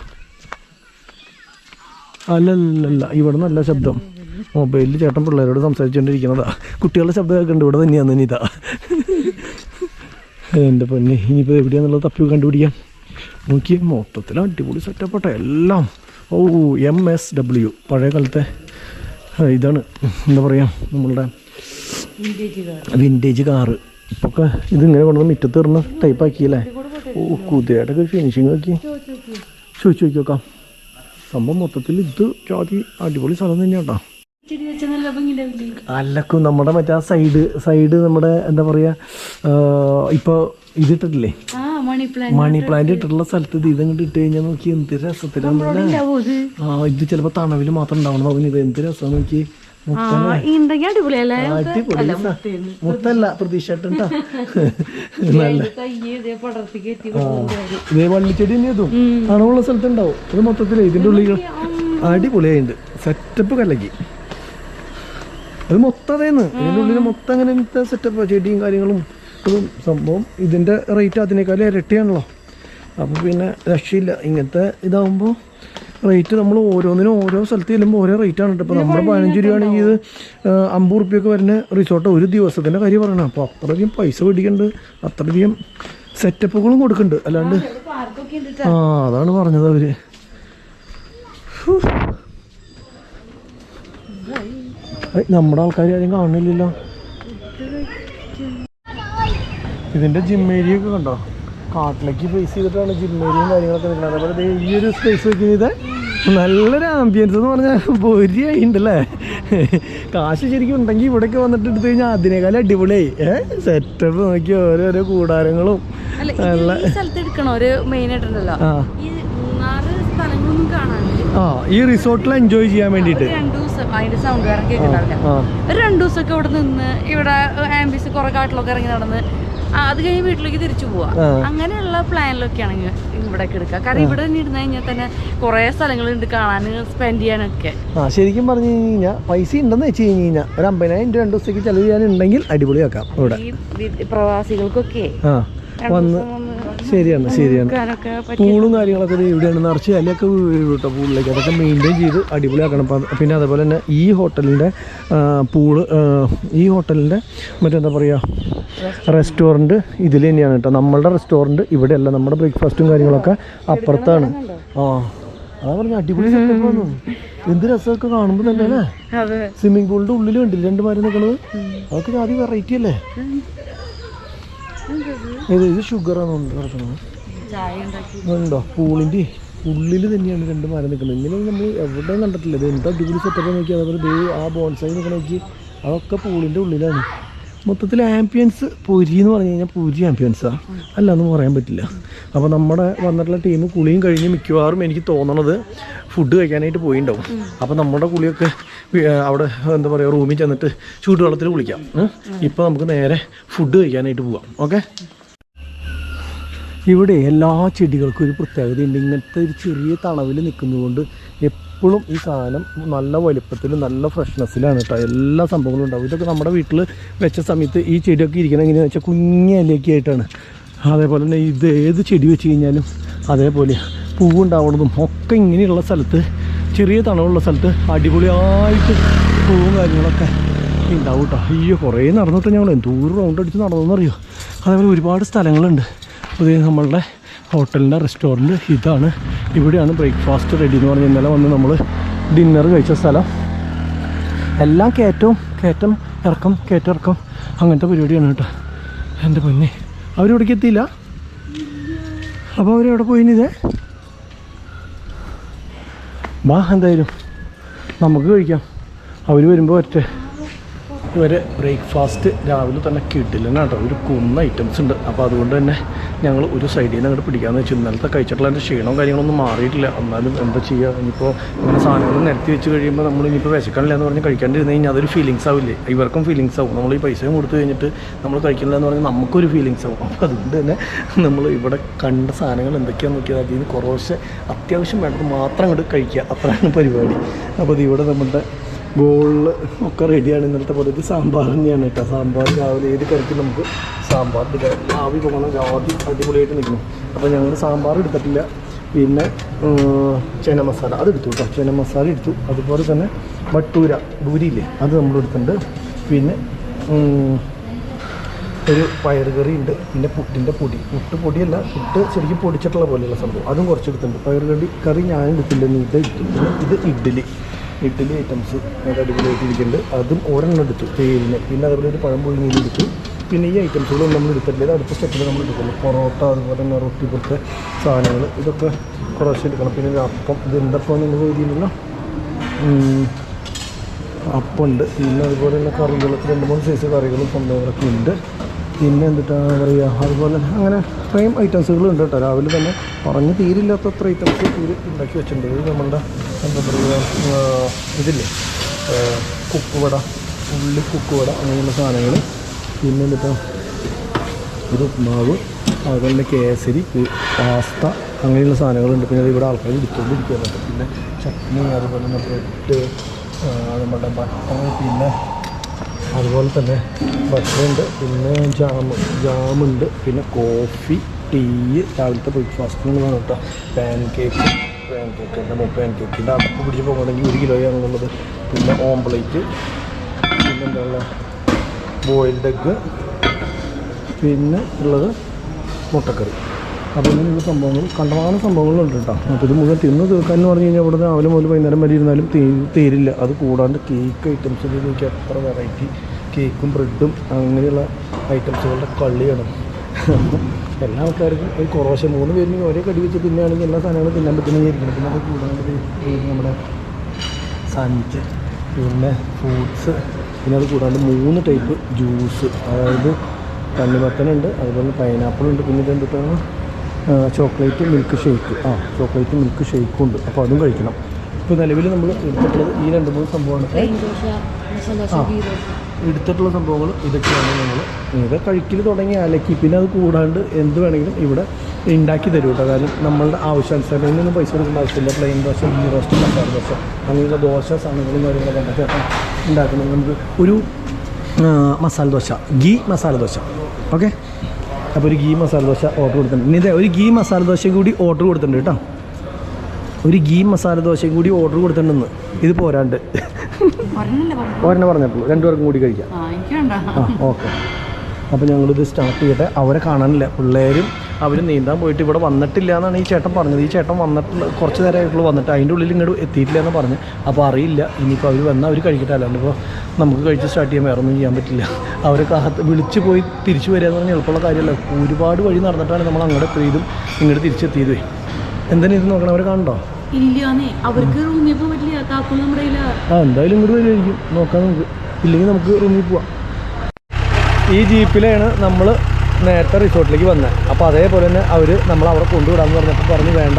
അല്ലല്ല, ഇവിടെ നല്ല ശബ്ദം. മൊബൈലിൽ ചേട്ടൻ പിള്ളേരോട് സംസാരിച്ചുകൊണ്ടിരിക്കുന്നതാ. കുട്ടികളുടെ ശബ്ദം കേൾക്കുന്നുണ്ട്. ഇവിടെ തന്നെയാണ് ഇതാ. എൻ്റെ പൊന്നെ, ഇനിയിപ്പോൾ എവിടെയാണെന്നുള്ളത് തപ്പി കണ്ടുപിടിക്കാം. നോക്കിയേ, മൊത്തത്തിൽ അടിപൊളി സെറ്റപ്പാട്ടെ എല്ലാം. MSW പഴയ കാലത്തെ ഇതാണ്, എന്താ പറയുക, നമ്മളുടെ വിൻറ്റേജ് കാറ്. ഇപ്പൊക്കെ ഇതിങ്ങനെ കൊണ്ടുവന്ന് മുറ്റത്ത് ഇടുന്ന ടൈപ്പ് ആക്കിയല്ലേ. കുതിരയുടെ ഫിനിഷിങ് ആക്കി ചോദിച്ചു നോക്കാം. സംഭവം മൊത്തത്തിൽ ഇത് ജാതി അടിപൊളി സ്ഥലം തന്നെയാണ് കേട്ടോ. അല്ലക്കും നമ്മുടെ മറ്റേ സൈഡ് നമ്മുടെ എന്താ പറയുക, ഇപ്പോൾ ഇതിട്ടിട്ടില്ലേ, മണി പ്ലാന്റ് ഇട്ടിട്ടുള്ള സ്ഥലത്ത് ഇത് ഇതങ്ങോട്ട് ഇട്ട് കഴിഞ്ഞാൽ നോക്കി എന്ത് രസത്തിലാണ്. ഇത് ചിലപ്പോൾ തണവിൽ മാത്രം ഉണ്ടാവണം. അവന് ഇത് എന്ത് രസം നോക്കി. മുത്തല്ല പ്രതീക്ഷ ഇതേ വള്ളിച്ചെടി തന്നെ ഇതും തണവുള്ള സ്ഥലത്തുണ്ടാവും. ഇത് മൊത്തത്തിൽ ഇതിൻ്റെ ഉള്ളിൽ അടിപൊളിയായിട്ടുണ്ട്. സെറ്റപ്പ് കലക്കി അത് മൊത്തം അതേന്ന്. ഇതിൻ്റെ ഉള്ളിൽ മൊത്തം അങ്ങനത്തെ സെറ്റപ്പ് ചെടിയും കാര്യങ്ങളും സംഭവം. ഇതിൻ്റെ റേറ്റ് അതിനേക്കാളും ഇരട്ടിയാണല്ലോ. അപ്പോൾ പിന്നെ രക്ഷയില്ല. ഇങ്ങനത്തെ ഇതാകുമ്പോൾ റേറ്റ് നമ്മൾ ഓരോന്നിനും ഓരോ സ്ഥലത്ത് ചെല്ലുമ്പോൾ ഓരോ റേറ്റാണ് കേട്ടോ. ഇപ്പോൾ നമ്മുടെ 15 രൂപയാണെങ്കിൽ ഇത് 50 റുപ്യൊക്കെ വരുന്ന റിസോർട്ട് ഒരു ദിവസത്തിൻ്റെ കാര്യം പറയണം. അപ്പോൾ അത്രയധികം പൈസ മേടിക്കുന്നുണ്ട്, അത്രയധികം സെറ്റപ്പുകളും കൊടുക്കുന്നുണ്ട്. അല്ലാണ്ട് അതാണ് പറഞ്ഞത് അവർ. നമ്മുടെ ആൾക്കാർ ആരും കാണുന്നില്ലല്ലോ. ഇതിൻ്റെ ജിം ഏരിയ ഒക്കെ കണ്ടോ, കാട്ടിലേക്ക് ഫേസ് ചെയ്തിട്ടാണ് ജിം ഏരിയയും കാര്യങ്ങളൊക്കെ നിൽക്കുന്നത്. അതേപോലെ ഈ ഒരു സ്പേസ് വെക്കുന്നത് നല്ലൊരു ആംബിയൻസ് എന്ന് പറഞ്ഞാൽ പൊരിയായിണ്ടല്ലേ. കാശ് ശരിക്കും ഉണ്ടെങ്കിൽ ഇവിടേക്ക് വന്നിട്ട് എടുത്തു കഴിഞ്ഞാൽ അതിനേക്കാളും അടിപൊളിയായി. സെറ്റപ്പ് നോക്കി ഓരോരോ കൂടാരങ്ങളും ഈ റിസോർട്ടിൽ എൻജോയ് ചെയ്യാൻ വേണ്ടിയിട്ട് 2 ദിവസമൊക്കെ ഇവിടെ നിന്ന് ഇവിടെ ആംബിയൻസ് കുറെ കാട്ടിലൊക്കെ ഇറങ്ങി നടന്ന് അത് കഴിഞ്ഞ് വീട്ടിലേക്ക് തിരിച്ചു പോവാ. അങ്ങനെയുള്ള പ്ലാനിലൊക്കെ ആണെങ്കിൽ ഇവിടേക്ക് എടുക്കുക. കാരണം ഇവിടെ തന്നെ ഇരുന്ന് കഴിഞ്ഞാൽ തന്നെ കുറെ സ്ഥലങ്ങളുണ്ട് കാണാൻ, സ്പെൻഡ് ചെയ്യാനൊക്കെ. ശരിക്കും പറഞ്ഞു കഴിഞ്ഞാൽ പൈസ ഉണ്ടെന്ന് വെച്ച് കഴിഞ്ഞാൽ ഒരു 50,000 2 ദിവസത്തേക്ക് ചെലവ് ചെയ്യാനുണ്ടെങ്കിൽ അടിപൊളിയാക്കാം. ഇവിടെ പ്രവാസികൾക്കൊക്കെ വന്ന് ശരിയാണ്. പൂളും കാര്യങ്ങളൊക്കെ ഇവിടെയാണ് നിറച്ച് അതിലൊക്കെ കേട്ടോ പൂളിലേക്ക്. അതൊക്കെ മെയിൻറ്റെയിൻ ചെയ്ത് അടിപൊളിയാക്കണം. പിന്നെ അതേപോലെ തന്നെ ഈ ഹോട്ടലിൻ്റെ മറ്റെന്താ പറയുക റെസ്റ്റോറൻറ്റ് ഇതിൽ തന്നെയാണ് കേട്ടോ. നമ്മളുടെ റെസ്റ്റോറൻറ്റ് ഇവിടെയല്ല, നമ്മുടെ ബ്രേക്ക്ഫാസ്റ്റും കാര്യങ്ങളൊക്കെ അപ്പുറത്താണ്. അതാ പറഞ്ഞ അടിപൊളി സെറ്റപ്പാണ്. എന്ത് രസമൊക്കെ കാണുമ്പോൾ തന്നെ അല്ലേ. സ്വിമ്മിംഗ് പൂളിൻ്റെ ഉള്ളിൽ കണ്ടില്ല 2 പേര് നിൽക്കുന്നത്. അതൊക്കെ ആദ്യം വെറൈറ്റി അല്ലേ. ഇത് ഷുഗറാണ് ഉണ്ടോ. പൂളിൻ്റെ ഉള്ളിൽ തന്നെയാണ് 2 മരം നിൽക്കുന്നത്. ഇങ്ങനെ നമ്മൾ എവിടെയും കണ്ടിട്ടില്ല. ഇത് എന്താ അടിപൊളി സെറ്റപ്പ് നോക്കി. അതേപോലെ ആ ബോൺസായി നിൽക്കണ നോക്കി, അതൊക്കെ പൂളിൻ്റെ ഉള്ളിലാണ്. മൊത്തത്തിൽ ആംബിയൻസ് പുരി എന്ന് പറഞ്ഞു കഴിഞ്ഞാൽ പുരി ആംബിയൻസാണ്, അല്ല ഒന്നും പറയാൻ പറ്റില്ല. അപ്പോൾ നമ്മുടെ വന്നിട്ടുള്ള ടീം കുളിയും കഴിഞ്ഞ് മിക്കവാറും എനിക്ക് തോന്നണത് ഫുഡ് കഴിക്കാനായിട്ട് പോയിണ്ടാവും. അപ്പോൾ നമ്മുടെ കുളിയൊക്കെ അവിടെ എന്താ പറയുക റൂമിൽ ചെന്നിട്ട് ചൂടുവെള്ളത്തിൽ കുളിക്കാം. ഇപ്പോൾ നമുക്ക് നേരെ ഫുഡ് കഴിക്കാനായിട്ട് പോവാം. ഓക്കെ. ഇവിടെ എല്ലാ ചെടികൾക്കും ഒരു പ്രത്യേകതയുണ്ട്. ഇങ്ങനത്തെ ഒരു ചെറിയ തണവിൽ നിൽക്കുന്നതുകൊണ്ട് എപ്പോഴും ഈ സാധനം നല്ല വലുപ്പത്തിൽ നല്ല ഫ്രഷ്നെസ്സിലാണ് കേട്ടോ. എല്ലാ സംഭവങ്ങളും ഉണ്ടാവും. ഇതൊക്കെ നമ്മുടെ വീട്ടിൽ വെച്ച സമയത്ത് ഈ ചെടിയൊക്കെ ഇരിക്കുന്നത് എങ്ങനെയാണെന്ന് വെച്ചാൽ കുഞ്ഞിലയൊക്കെ ആയിട്ടാണ്. അതേപോലെ തന്നെ ഇത് ഏത് ചെടി വെച്ച് കഴിഞ്ഞാലും അതേപോലെ പൂവുണ്ടാവുന്നതും ഒക്കെ ഇങ്ങനെയുള്ള സ്ഥലത്ത്, ചെറിയ തണവുള്ള സ്ഥലത്ത് അടിപൊളിയായിട്ട് പൂവും കാര്യങ്ങളൊക്കെ ഉണ്ടാവും കേട്ടോ. അയ്യോ കുറേ നടന്നിട്ട് ഞങ്ങൾ എന്തോരം റൗണ്ട് അടിച്ച് നടന്നതെന്നറിയോ. അതേപോലെ ഒരുപാട് സ്ഥലങ്ങളുണ്ട്. അത് നമ്മളുടെ ഹോട്ടലിൻ്റെ റെസ്റ്റോറൻറ്റ് ഇതാണ്. ഇവിടെയാണ് ബ്രേക്ക്ഫാസ്റ്റ് റെഡി എന്ന് പറഞ്ഞ് ഇന്നലെ വന്ന് നമ്മൾ ഡിന്നർ കഴിച്ച സ്ഥലം. എല്ലാം കയറ്റം ഇറക്കം അങ്ങനത്തെ പരിപാടിയാണ് കേട്ടോ. എൻ്റെ പൊന്നെ, അവരിവിടേക്ക് എത്തിയില്ല. അപ്പോൾ അവരെവിടെ പോയിനിതേ വാ, എന്തായാലും നമുക്ക് കഴിക്കാം. അവർ വരുമ്പോൾ ഒറ്റ ഇവരെ ബ്രേക്ക്ഫാസ്റ്റ് രാവിലെ തന്നെ കിട്ടില്ല കേട്ടോ. ഒരു കുന്ന ഐറ്റംസ് ഉണ്ട്. അപ്പോൾ അതുകൊണ്ട് തന്നെ ഞങ്ങൾ ഒരു സൈഡിൽ നിന്ന് അങ്ങോട്ട് പിടിക്കാമെന്ന് വെച്ചു. ഇന്നലത്തെ കഴിച്ചിട്ടുള്ള എൻ്റെ ക്ഷീണവും കാര്യങ്ങളൊന്നും മാറിയിട്ടില്ല. എന്നാലും എന്താ ചെയ്യുക, ഇനിയിപ്പോൾ ഇങ്ങനെ സാധനങ്ങൾ നിരത്തി വെച്ച് കഴിയുമ്പോൾ നമ്മൾ ഇനിയിപ്പോൾ വിശക്കണില്ല എന്ന് പറഞ്ഞ് കഴിക്കാണ്ടിരുന്ന് കഴിഞ്ഞാൽ അതൊരു ഫീലിങ്സ് ആവില്ലേ, ഇവർക്കും ഫീലിങ്സ് ആവും. നമ്മൾ ഈ പൈസയും കൊടുത്തു കഴിഞ്ഞിട്ട് നമ്മൾ കഴിക്കില്ല എന്ന് പറഞ്ഞാൽ നമുക്കൊരു ഫീലിങ്സ് ആവും. അപ്പോൾ അതുകൊണ്ട് തന്നെ നമ്മൾ ഇവിടെ കണ്ട സാധനങ്ങൾ എന്തൊക്കെയാണെന്ന് നോക്കിയാൽ അതിൽ നിന്ന് കുറച്ച് അത്യാവശ്യം വേണ്ടത് മാത്രം അങ്ങോട്ട് കഴിക്കുക, അത്രയാണ് പരിപാടി. അപ്പോൾ ഇത് ഇവിടെ നമ്മുടെ ബോളിൽ ഒക്കെ റെഡിയാണ്. ഇന്നലത്തെ പോലെ ഇത് സാമ്പാർ തന്നെയാണ് കേട്ടോ. സാമ്പാർ രാവിലെ ഏത് കറിക്ക് നമുക്ക് സാമ്പാർ ആവി പോകണം, ആദ്യം അടിപൊളിയായിട്ട് നിൽക്കണം. അപ്പോൾ ഞങ്ങൾ സാമ്പാർ എടുത്തിട്ടില്ല. പിന്നെ ചന മസാല അത് എടുത്തു കേട്ടോ. ചന മസാല എടുത്തു. അതുപോലെ തന്നെ ഭൂരിയില്ലേ അത് നമ്മൾ എടുത്തിട്ടുണ്ട്. പിന്നെ ഒരു പയറുകറി ഉണ്ട്. പിന്നെ പുട്ടിൻ്റെ പൊടി, പൊടിയല്ല, പുട്ട് ശരിക്കും പൊടിച്ചിട്ടുള്ള പോലെയുള്ള സംഭവം, അതും കുറച്ചെടുത്തിട്ടുണ്ട്. പയറുകറി ഞാൻ എടുത്തില്ല, ഇത് എടുത്തു. ഇത് ഇഡ്ഡലി ഐറ്റംസ് അത് അടിപൊളിയായിട്ട് ഇരിക്കുന്നുണ്ട്. അതും ഒരെണ്ണം എടുത്തു തേയിലിന്. പിന്നെ അതുപോലെ ഒരു പഴം പുഴുങ്ങിയിൽ എടുത്തു. പിന്നെ ഈ ഐറ്റംസുകളും നമ്മൾ എടുത്തിട്ടില്ല. അടുത്ത സ്റ്റെപ്പിൽ നമ്മൾ എടുക്കുന്നു. പൊറോട്ട, അതുപോലെ തന്നെ റൊട്ടി പോലത്തെ സാധനങ്ങൾ, ഇതൊക്കെ കുറച്ച് എടുക്കണം. പിന്നെ ഒരു അപ്പം, ഇത് എന്തപ്പം എന്നുള്ള രീതിയിലുള്ള അപ്പമുണ്ട്. പിന്നെ അതുപോലെ തന്നെ കറികൾ, 2-3 സൈസ് കറികളും സംഭവങ്ങളൊക്കെ ഉണ്ട്. പിന്നെ എന്തിട്ടാണ് പറയുക, അതുപോലെ തന്നെ അങ്ങനെ ഇത്രയും ഐറ്റംസുകളുണ്ട് കേട്ടോ. രാവിലെ തന്നെ പറഞ്ഞ് തീരില്ലാത്തത്ര ഐറ്റംസ് ഉണ്ടാക്കി വെച്ചിട്ടുണ്ട്. ഇത് നമ്മളുടെ എന്താ പറയുക ഇതില്ലേ കുക്കുവട, ഉള്ളി കുക്കുവട അങ്ങനെയുള്ള സാധനങ്ങൾ. പിന്നെ എന്നിട്ട് ഇത് ഉപ്മാവ്, അതുപോലെ തന്നെ കേസരി, പാസ്ത അങ്ങനെയുള്ള സാധനങ്ങളുണ്ട്. പിന്നെ ഇവിടെ ആൾക്കാർ എടുത്തുകൊണ്ടിരിക്കുന്നുണ്ട്. പിന്നെ ചട്നി, അതുപോലെ തന്നെ ബ്രെഡ്, നമ്മുടെ ബട്ടർ, പിന്നെ അതുപോലെ തന്നെ ബട്ടറുണ്ട്. പിന്നെ ജാമുണ്ട്. പിന്നെ കോഫി, ടീ, രാവിലത്തെ ബ്രേക്ക്ഫാസ്റ്റിന് വേണം കേട്ടോ. പാൻ കേക്ക് പാൻ കേക്കിൻ്റെ അടപ്പ് പിടിച്ച് പോകണമെങ്കിൽ 1 കിലോയാണുള്ളത്. പിന്നെ ഓംപ്ലേറ്റ്, പിന്നെ എന്താ പറയുക ബോയിൽഡ് എഗ്ഗ്, പിന്നെ ഉള്ളത് മുട്ടക്കറി. അപ്പോൾ ഇങ്ങനെയുള്ള സംഭവങ്ങൾ കണ്ടമാനം സംഭവങ്ങളുണ്ട് കേട്ടോ. അപ്പോൾ ഇത് മുഴുവൻ തിന്ന് തീർക്കാൻ എന്ന് പറഞ്ഞു കഴിഞ്ഞാൽ ഇവിടെ രാവിലെ മുതൽ വൈകുന്നേരം വരെ ഇരുന്നാലും തീരില്ല. അത് കൂടാണ്ട് കേക്ക് ഐറ്റംസ് എനിക്ക് എത്ര വെറൈറ്റി കേക്കും ബ്രെഡും അങ്ങനെയുള്ള ഐറ്റംസുകളുടെ കളിയാണ്. എല്ലാ ആൾക്കാർക്കും ഒരു കുറവശം 3 പേരിന് ഒരേ കടി വെച്ച് തിന്നുകയാണെങ്കിൽ എല്ലാ സാധനങ്ങളും തിന്നാൻ പറ്റുന്നതായിരിക്കണം. പിന്നെ അത് കൂടാണ്ട് നമ്മുടെ സാൻഡ്വിച്ച്, പിന്നെ ഫ്രൂട്ട്സ്, പിന്നെ അത് കൂടാണ്ട് 3 ടൈപ്പ് ജ്യൂസ്, അതായത് തണ്ണിമത്തനുണ്ട്, അതുപോലെ പൈനാപ്പിൾ ഉണ്ട്. പിന്നെ ഇതെന്തിട്ടാണ് chocolate milkshake, chocolate milk ഷേക്കും ഉണ്ട്. അപ്പോൾ അതും കഴിക്കണം. ഇപ്പോൾ നിലവിൽ നമ്മൾ എടുത്തിട്ടുള്ളത് ഈ 2-3 സംഭവമാണ്. എടുത്തിട്ടുള്ള സംഭവങ്ങൾ ഇതൊക്കെയാണ്. നമ്മൾ ഇത് കഴിക്കൽ തുടങ്ങി അലക്കി. പിന്നെ അത് കൂടാണ്ട് എന്ത് വേണമെങ്കിലും ഇവിടെ ഉണ്ടാക്കി തരും കേട്ടോ. കാരണം നമ്മളുടെ ആവശ്യാനുസരണം ഇതിനൊന്നും പൈസ കൊടുക്കേണ്ട ആവശ്യമില്ല. പ്ലെയിൻ ദോശ, ഗീ റോസ്റ്റ്, മസാല ദോശ അങ്ങനെയുള്ള ദോശ സാധനങ്ങളും കാര്യങ്ങളൊക്കെ ചേട്ടൻ ഉണ്ടാക്കുന്നത്. നമുക്ക് ഒരു മസാല ദോശ, ഗീ മസാല ദോശ. ഓക്കെ, അപ്പോൾ ഒരു ഗീ മസാല ദോശ ഓർഡർ കൊടുത്തിട്ടുണ്ട്. ഇനി ഒരു ഗീ മസാല ദോശയും കൂടി ഓർഡർ കൊടുത്തിട്ടുണ്ട് കേട്ടോ. ഒരു ഗീ മസാല ദോശയും കൂടി ഓർഡർ കൊടുത്തിട്ടുണ്ടെന്ന്. ഇത് പോരാണ്ട് ഒരെണ്ണം പറഞ്ഞിട്ടുള്ളൂ, 2 പേർക്കും കൂടി കഴിക്കാം. ഓക്കെ, അപ്പോൾ ഞങ്ങളിത് സ്റ്റാർട്ട് ചെയ്യട്ടെ. അവരെ കാണാനില്ല, പിള്ളേരും അവർ നീന്താൻ പോയിട്ട് ഇവിടെ വന്നിട്ടില്ല എന്നാണ് ഈ ചേട്ടൻ പറഞ്ഞത്. ഈ ചേട്ടൻ വന്നിട്ടുള്ള കുറച്ച് നേരമായിട്ടുള്ളൂ വന്നിട്ട്, അതിൻ്റെ ഉള്ളിൽ ഇങ്ങോട്ട് എത്തിയിട്ടില്ല എന്ന് പറഞ്ഞ്. അപ്പോൾ അറിയില്ല, ഇനിയിപ്പോൾ അവർ വന്നാൽ അവർ കഴിക്കട്ടെ. അല്ലാണ്ട് ഇപ്പോൾ നമുക്ക് കഴിച്ച് സ്റ്റാർട്ട് ചെയ്യാൻ വേറെ ഒന്നും ചെയ്യാൻ പറ്റില്ല. അവരെ വിളിച്ച് പോയി തിരിച്ചു വരിക എന്ന് പറഞ്ഞാൽ എളുപ്പമുള്ള കാര്യമല്ല. ഒരുപാട് വഴി നടന്നിട്ടാണ് നമ്മൾ അങ്ങോട്ട് എത്തിയതും ഇങ്ങോട്ട് തിരിച്ചെത്തിയതും. എന്തിനാ ഇത് നോക്കണം, അവരെ കാണണ്ടോ? അവർക്ക് റൂമിൽ പോകാൻ പറ്റില്ല, എന്തായാലും ഇങ്ങോട്ട് വരുമായിരിക്കും, നോക്കാം നമുക്ക്. ഇല്ലെങ്കിൽ നമുക്ക് റൂമിൽ പോവാം. ഈ ജീപ്പിലാണ് നമ്മൾ നേരത്തെ റിസോർട്ടിലേക്ക് വന്നത്. അപ്പോൾ അതേപോലെ തന്നെ അവർ നമ്മളവിടെ കൊണ്ടുവിടാമെന്ന് പറഞ്ഞപ്പോൾ പറഞ്ഞ് വേണ്ട,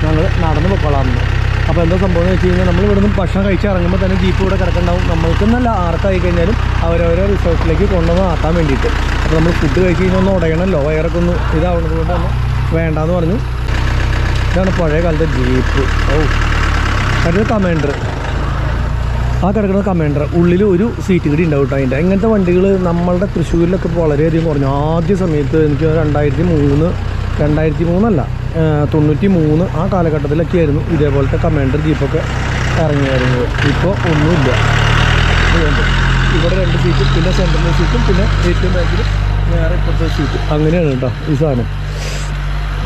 ഞങ്ങൾ നടന്ന് പൊക്കോളാമെന്ന്. അപ്പോൾ എന്താ സംഭവം എന്ന് വെച്ച് കഴിഞ്ഞാൽ നമ്മൾ ഇവിടെ നിന്ന് ഭക്ഷണം കഴിച്ച് ഇറങ്ങുമ്പോൾ തന്നെ ജീപ്പ് ഇവിടെ കിടക്കുന്നുണ്ടാവും. നമ്മൾക്കെന്നല്ല ആർക്കായി കഴിഞ്ഞാലും അവരവരെ റിസോർട്ടിലേക്ക് കൊണ്ടുവന്ന് ആക്കാൻ വേണ്ടിയിട്ട്. അപ്പോൾ നമ്മൾ ഫുഡ് കഴിച്ച് കഴിഞ്ഞാൽ ഒന്ന് ഉടയണമല്ലോ, വയറൊക്കെ ഒന്ന് ഇതാവുന്നത് കൊണ്ട് തന്നെ വേണ്ടാന്ന് പറഞ്ഞു. ഇതാണ് പഴയ കാലത്തെ ജീപ്പ്. അത് കമാൻഡർ, ആ കിടക്കുന്ന കമാൻഡർ. ഉള്ളിൽ ഒരു സീറ്റ് കൂടി ഉണ്ടാവും കേട്ടോ അതിൻ്റെ. ഇങ്ങനത്തെ വണ്ടികൾ നമ്മളുടെ തൃശ്ശൂരിലൊക്കെ ഇപ്പോൾ വളരെയധികം കുറഞ്ഞു. ആദ്യ സമയത്ത് എനിക്ക് 93 ആ കാലഘട്ടത്തിലൊക്കെ ആയിരുന്നു ഇതേപോലത്തെ കമാൻഡർ ജീപ്പൊക്കെ ഇറങ്ങിയായിരുന്നത്. ഇപ്പോൾ ഒന്നുമില്ല. ഇവിടെ 2 സീറ്റും പിന്നെ സെൻട്രൽ സീറ്റും പിന്നെ ഏറ്റവും ബാക്കിൽ വേറെ ഇപ്പോഴത്തെ സീറ്റ്, അങ്ങനെയാണ് കേട്ടോ ഈ സാധനം.